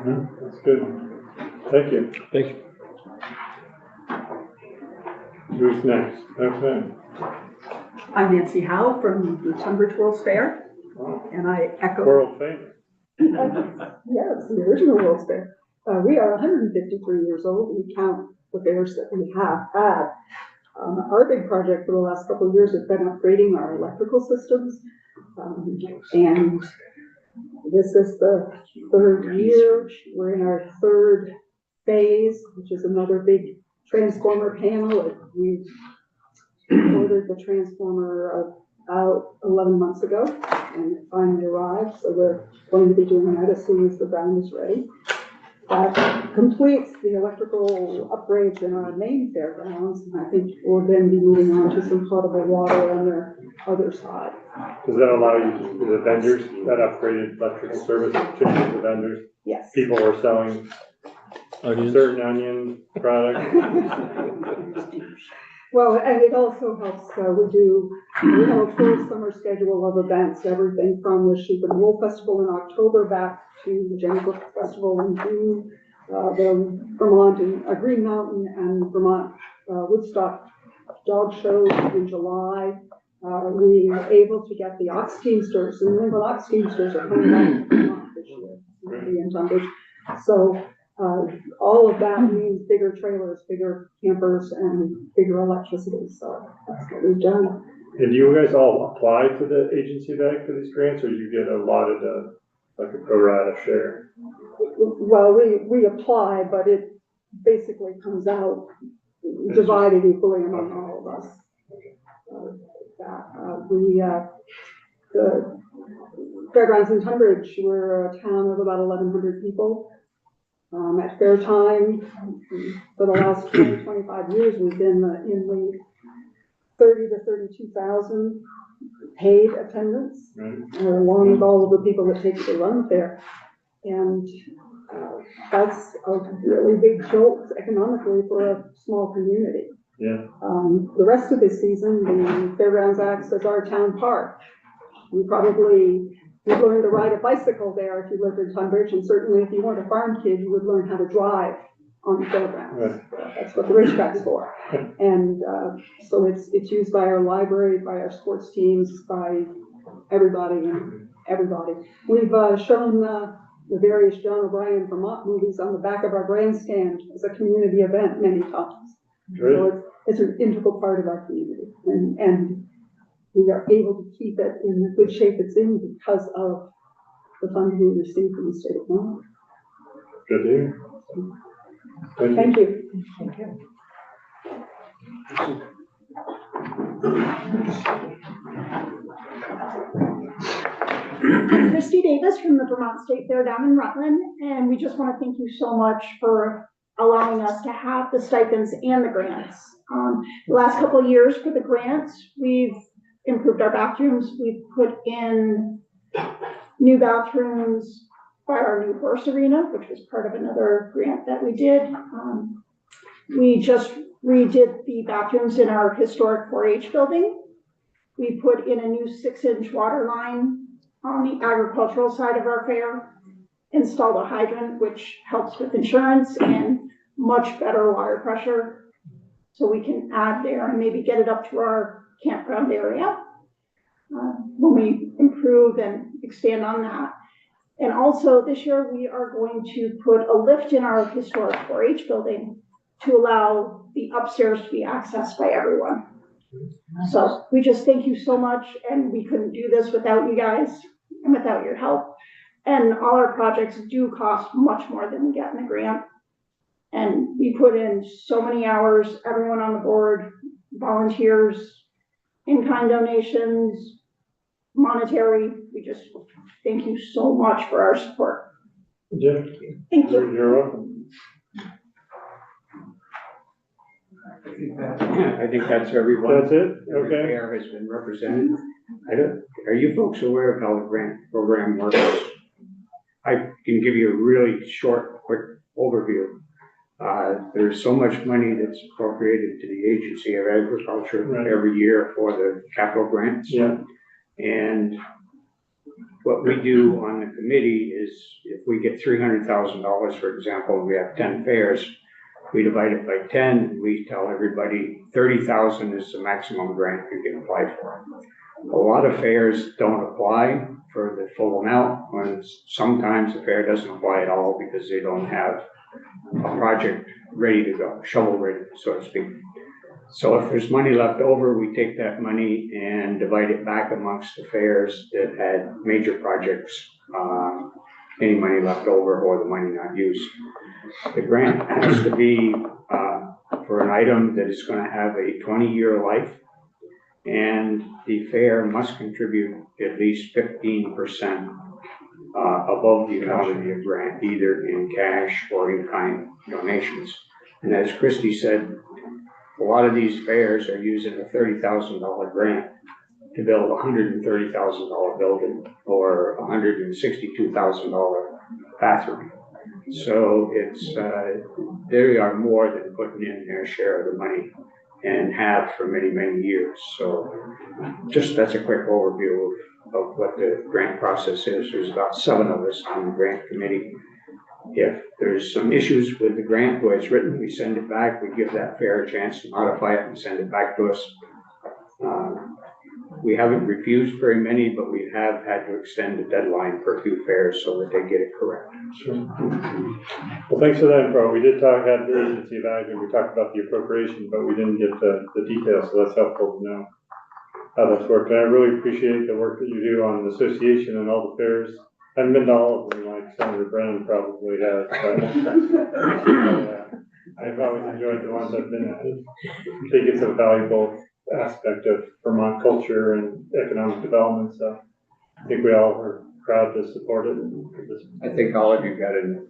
That's good. Thank you. Thank you. Who's next? Okay. I'm Nancy Howe from the Tunbridge World's Fair, and I echo. World famous. Yes, the original World's Fair. We are 153 years old. We count the fairs that we have had. Our big project for the last couple of years has been upgrading our electrical systems, and this is the 3rd year. We're in our 3rd phase, which is another big transformer panel. We ordered the transformer about 11 months ago, and it finally arrived. So we're going to be doing that as soon as the ground is ready. That completes the electrical upgrades in our main fairgrounds, and I think we'll then be moving on to some potable water on the other side. Does that allow you, the vendors, that upgraded electrical service changes the vendors? Yes. People were selling certain onion products. Well, and it also helps, we have a full summer schedule of events, everything from the Sheep and Wool Festival in October back to the Jenny Book Festival in June, the Vermont and Green Mountain and Vermont Woodstock dog shows in July. We were able to get the ox teamsters, and the ox teamsters are coming back to Vermont this year, in Tunbridge. So All of that means bigger trailers, bigger campers, and bigger electricity, so that's what we've done. And do you guys all apply to the agency back for these grants, or do you get allotted like a pro rata share? Well, we apply, but it basically comes out divided equally among all of us. The Fairgrounds in Tunbridge, we're a town of about 1,100 people. At fair time, for the last 20, 25 years, we've been in the 30 to 32,000 paid attendance, along with all of the people that take the run fair. And that's a really big jolt economically for a small community. Yeah. The rest of the season, the fairgrounds acts as our town park. You've learned to ride a bicycle there if you lived in Tunbridge, and certainly if you weren't a farm kid, you would learn how to drive on the fairgrounds. Right. That's what the racetrack's for. And so it's used by our library, by our sports teams, by everybody and everybody. We've shown the various John O'Brien Vermont movies on the back of our grandstand as a community event many times. Great. So it's an integral part of our community, and we are able to keep it in the good shape it's in because of the funding we receive from the state of Vermont. Good to hear. Thank you. Thank you. I'm Christy Davis from the Vermont State Fair down in Rutland, and we just want to thank you so much for allowing us to have the stipends and the grants. The last couple of years for the grants, we've improved our bathrooms. We've put in new bathrooms by our new horse arena, which was part of another grant that we did. We just redid the bathrooms in our historic 4-H building. We put in a new 6-inch water line on the agricultural side of our fair, installed a hydrant, which helps with insurance and much better water pressure. So we can add there and maybe get it up to our campground area when we improve and expand on that. And also this year we are going to put a lift in our historic 4-H building to allow the upstairs to be accessed by everyone. So we just thank you so much, and we couldn't do this without you guys and without your help. And all our projects do cost much more than we get in the grant. And we put in so many hours, everyone on the board, volunteers, in-kind donations, monetary. We just thank you so much for our support. Yeah. Thank you. You're welcome. I think that's everyone. That's it? Every Okay. fair has been represented. Are you folks aware of how the grant program works? I can give you a really short, quick overview. There's so much money that's appropriated to the Agency of Agriculture every year for the capital grants. Yeah. And what we do on the committee is if we get $300,000, for example, and we have 10 fairs, we divide it by 10, and we tell everybody 30,000 is the maximum grant you can apply for. A lot of fairs don't apply for the full amount, when sometimes the fair doesn't apply at all because they don't have a project ready to go, shovel ready, so to speak. So if there's money left over, we take that money and divide it back amongst the fairs that had major projects, any money left over or the money not used. The grant has to be for an item that is going to have a 20-year life, and the fair must contribute at least 15% above the amount of the grant, either in cash or in kind donations. And as Christy said, a lot of these fairs are using a $30,000 grant to build a $130,000 building or a $162,000 bathroom. So it's they are more than putting in their share of the money and have for many, many years. So just that's a quick overview of what the grant process is. There's about 7 of us on the grant committee. If there's some issues with the grant, the way it's written, we send it back. We give that fair a chance to modify it and send it back to us. We haven't refused very many, but we have had to extend the deadline for a few fairs so that they get it correct. Well, thanks for that info. We did talk at the agency of ag, and we talked about the appropriation, but we didn't get the details, so that's helpful to know how that's worked. And I really appreciate the work that you do on the association and all the fairs. I haven't been to all of them, like Senator Brennan probably has, but I've always enjoyed the ones I've been at. I think it's a valuable aspect of Vermont culture and economic development, so I think we all are proud to support it. I think all of you got an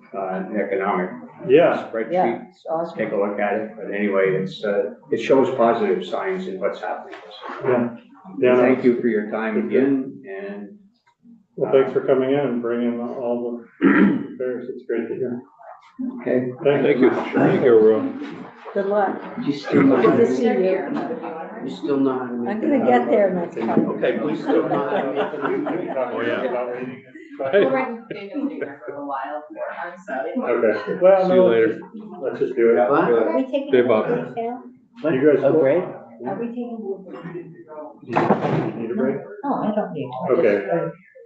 economic spreadsheet. Yeah, it's awesome. Take a look at it, but anyway, it shows positive signs in what's happening. Yeah. Thank you for your time again, and well, thanks for coming in and bringing all the fairs. It's great to hear. Okay. Thank you. Thank you, Ron. Good luck. You still know how Good to to see make, you. you still know how to make. I'm gonna get there next time. Okay, You please still do. know how to make. Oh, yeah. Okay. Well, See you no, later. let's just do it. What? Are we taking? Hey, Bob. You guys. Oh, great. Are we taking? Need a break? Oh, I don't need. Okay.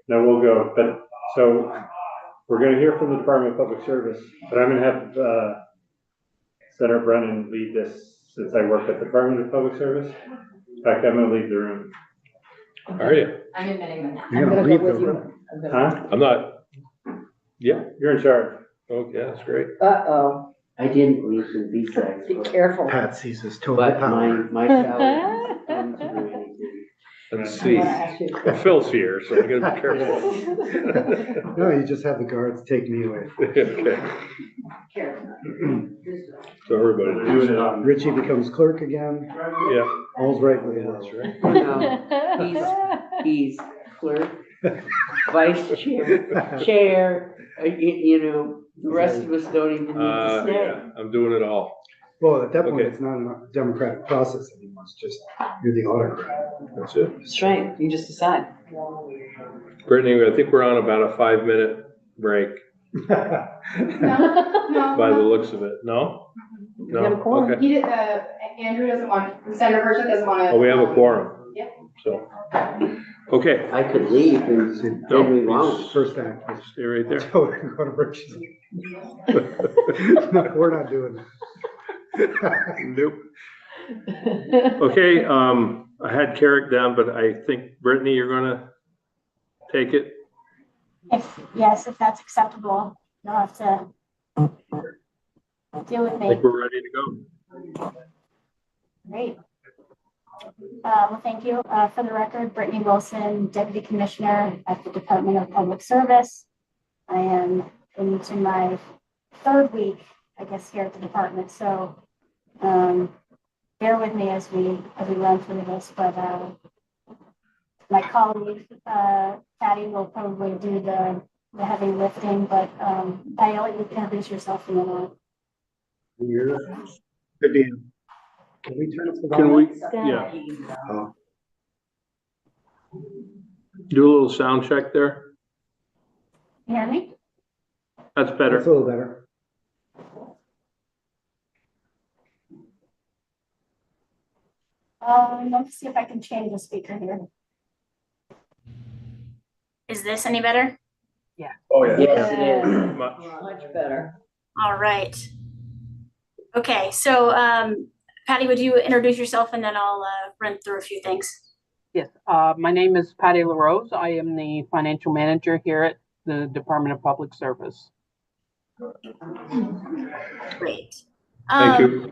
No, we'll go, but, so, we're gonna hear from the Department of Public Service, but I'm gonna have, Senator Brennan lead this, since I work at the Department of Public Service. In fact, I'm gonna leave the room. Are you? I'm admitting that. You're I'm gonna gonna leave go with the you. I'm gonna- Huh? I'm not. Yeah. You're in charge. Okay, that's great. Uh-oh, I didn't leave the VSAC. be careful. Pat sees his total But power. my salary doesn't do anything. Let's I see. wanna ask you. Well, Phil's here, so I'm gonna be careful. No, you just have the guards take me away. Okay. So everybody. Doing it on. Richie becomes clerk again. Yeah. All's right with you. No, he's clerk, vice chair, chair, you know, the rest of us don't even need to say. Yeah, I'm doing it all. Well, at that point, Okay. it's not a democratic process anymore. It's just, you're the autocrat. That's it. That's right, you just decide. Brittany, I think we're on about a 5-minute break by the looks of it. No? No? have a quorum. Okay. He did, Andrew doesn't want, Senator Burchett doesn't want to. Oh, we have a quorum. Yep. So, okay. I could leave and No, then we won't. First act. Stay right there. So we can go to Richie's. No, we're not doing that. Nope. Okay, I had Carrick down, but I think Brittany, you're gonna take it. Yes, if that's acceptable, you'll have to deal with I me. think we're ready to go. Great. Well, thank you. For the record, Brittany Wilson, Deputy Commissioner at the Department of Public Service. I am into my 3rd week, I guess, here at the department, so bear with me as we run through this, but my colleague, Patty, will probably do the heavy lifting, but Patty, I'll let you introduce yourself in a minute. Could be. Can we turn up the Can volume? we, yeah, Oh, do a little sound check there? You hear me? That's better. that's a little better. Let's see if I can change the speaker here. Is this any better? Oh, yeah. Yes, it is. Much better. All right. Okay, so Patty, would you introduce yourself and then I'll run through a few things. Yes, my name is Patty LaRose. I am the financial manager here at the Department of Public Service. Great. Thank you.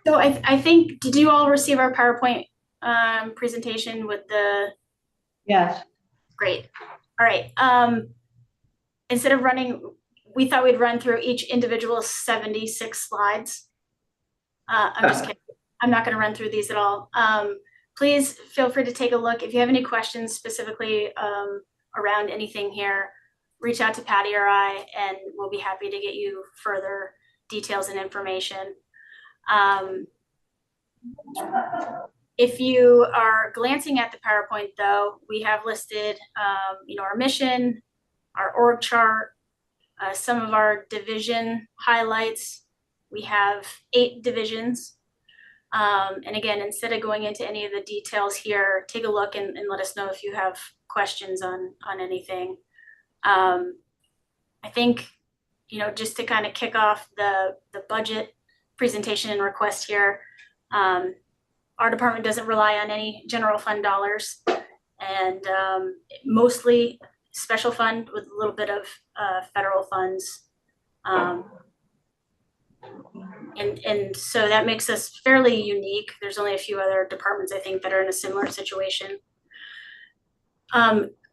So I think, did you all receive our PowerPoint presentation with the? Yes. Great. All right. Instead of running, we thought we'd run through each individual 76 slides. I'm just kidding. I'm not going to run through these at all. Please feel free to take a look. If you have any questions specifically around anything here, reach out to Patty or I, and we'll be happy to get you further details and information. If you are glancing at the PowerPoint, though, we have listed, our mission, our org chart, some of our division highlights. We have 8 divisions. And again, instead of going into any of the details here, take a look and let us know if you have questions on anything. I think, just to kind of kick off the budget presentation and request here, our department doesn't rely on any general fund dollars, and mostly special fund with a little bit of federal funds. And so that makes us fairly unique. There's only a few other departments, I think, that are in a similar situation.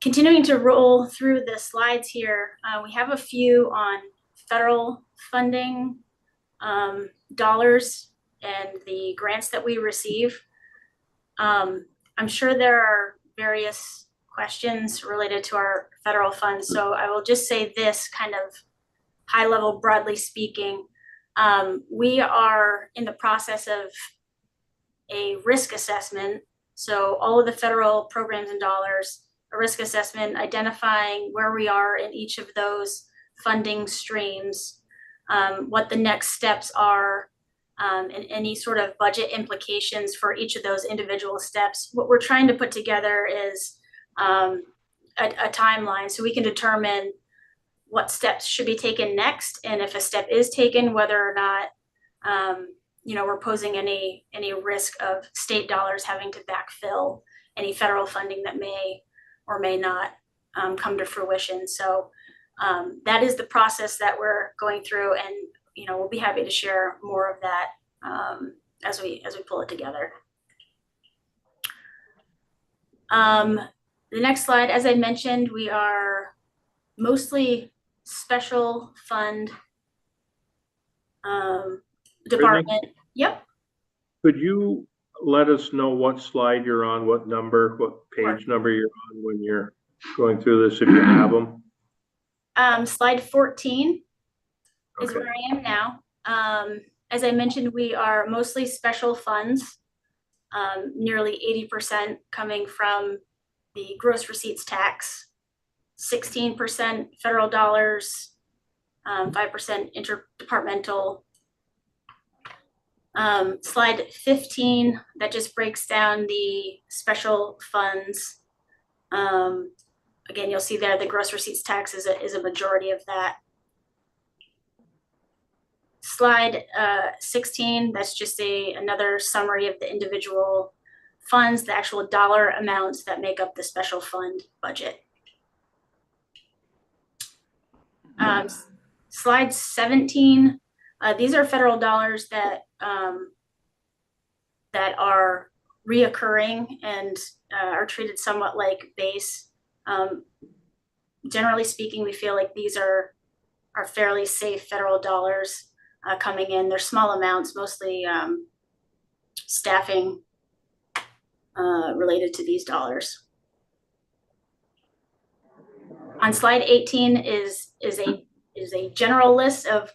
Continuing to roll through the slides here, we have a few on federal funding dollars and the grants that we receive. I'm sure there are various questions related to our federal funds, so I will just say this kind of high level, broadly speaking. We are in the process of a risk assessment. So all of the federal programs and dollars, a risk assessment, identifying where we are in each of those funding streams, what the next steps are, and any sort of budget implications for each of those individual steps. What we're trying to put together is a timeline so we can determine what steps should be taken next, and if a step is taken, whether or not we're posing any risk of state dollars having to backfill any federal funding that may or may not come to fruition. So that is the process that we're going through, and we'll be happy to share more of that as we pull it together. The next slide, as I mentioned, we are mostly special fund department. Brittany? Yep. Could you let us know what slide you're on, what number, what page number you're on when you're going through this, if you have them? Slide 14 is where I am now. As I mentioned, we are mostly special funds, nearly 80% coming from the gross receipts tax, 16% federal dollars, 5% interdepartmental. Slide 15, that just breaks down the special funds. Again, you'll see there the gross receipts tax is a majority of that. Slide 16, that's just another summary of the individual funds, the actual dollar amounts that make up the special fund budget. Slide 17, these are federal dollars that are reoccurring and are treated somewhat like base. Generally speaking, we feel like these are fairly safe federal dollars coming in. They're small amounts, mostly staffing related to these dollars. On slide 18 is a general list of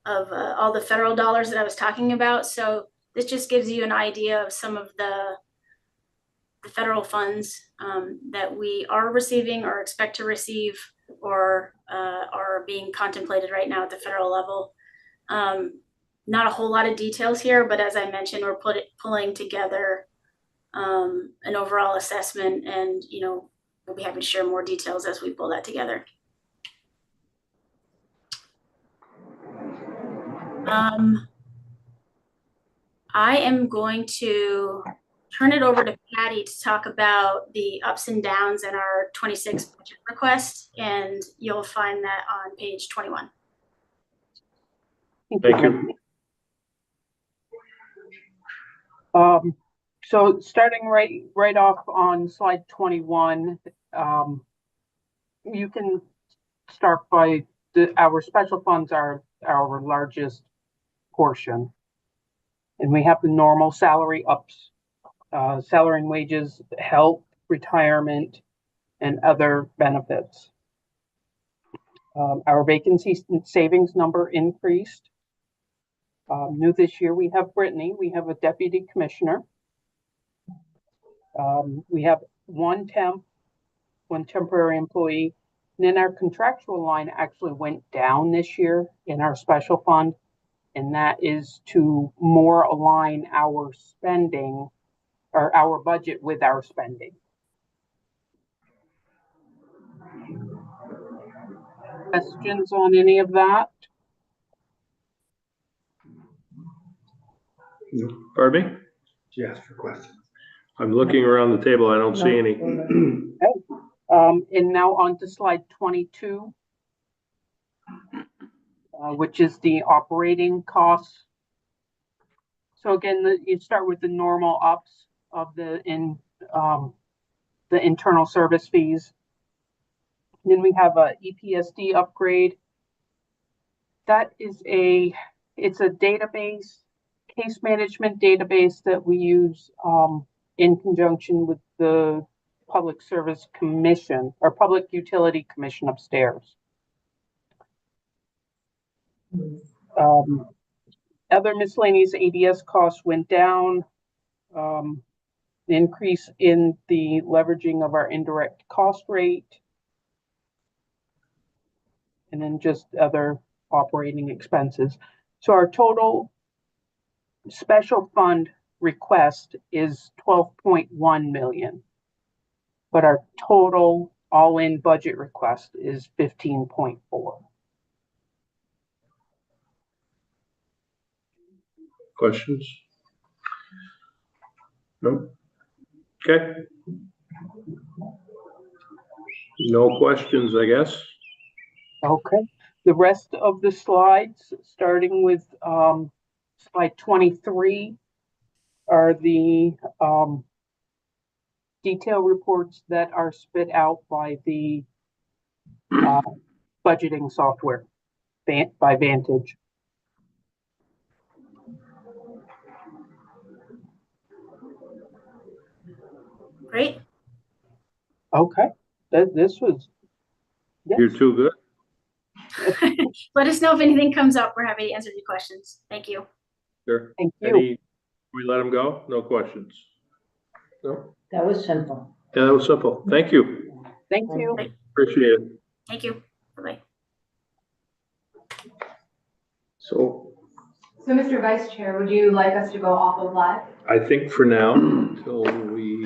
all the federal dollars that I was talking about. So this just gives you an idea of some of the federal funds that we are receiving or expect to receive or are being contemplated right now at the federal level. Not a whole lot of details here, but as I mentioned, we're pulling together an overall assessment, and we'll be happy to share more details as we pull that together. I am going to turn it over to Patty to talk about the ups and downs in our 26 budget request, and you'll find that on page 21. Thank you. So starting right off on slide 21, you can start by our special funds are our largest portion, and we have the normal salary ups, salary and wages, health, retirement, and other benefits. Our vacancy savings number increased. New this year, we have Brittany. We have a deputy commissioner. We have one temporary employee. And then our contractual line actually went down this year in our special fund. and that is to more align our spending or our budget with our spending. Questions on any of that? Pardon me? Yes, for questions. I'm looking around the table. I don't see any. And now on to slide 22, which is the operating costs. So again, you start with the normal ups of the internal service fees. Then we have a EPSD upgrade. That is it's a database, case management database that we use in conjunction with the Public Service Commission or Public Utility Commission upstairs. Other miscellaneous ADS costs went down. The increase in the leveraging of our indirect cost rate, and then just other operating expenses. So our total special fund request is 12.1 million, but our total all-in budget request is 15.4. Questions? No? Okay. No questions, I guess. Okay. The rest of the slides, starting with slide 23, are the detail reports that are spit out by the budgeting software by Vantage. Great. Okay. This was. Yes. You're too good. Let us know if anything comes up. We're happy to answer your questions. Thank you. Sure. Thank you. We let them go? No questions? No? That was simple. Yeah, that was simple. Thank you. Thank you. Appreciate it. Thank you. Bye-bye. So So, Mr. Vice Chair, would you like us to go off of live? I think for now, until we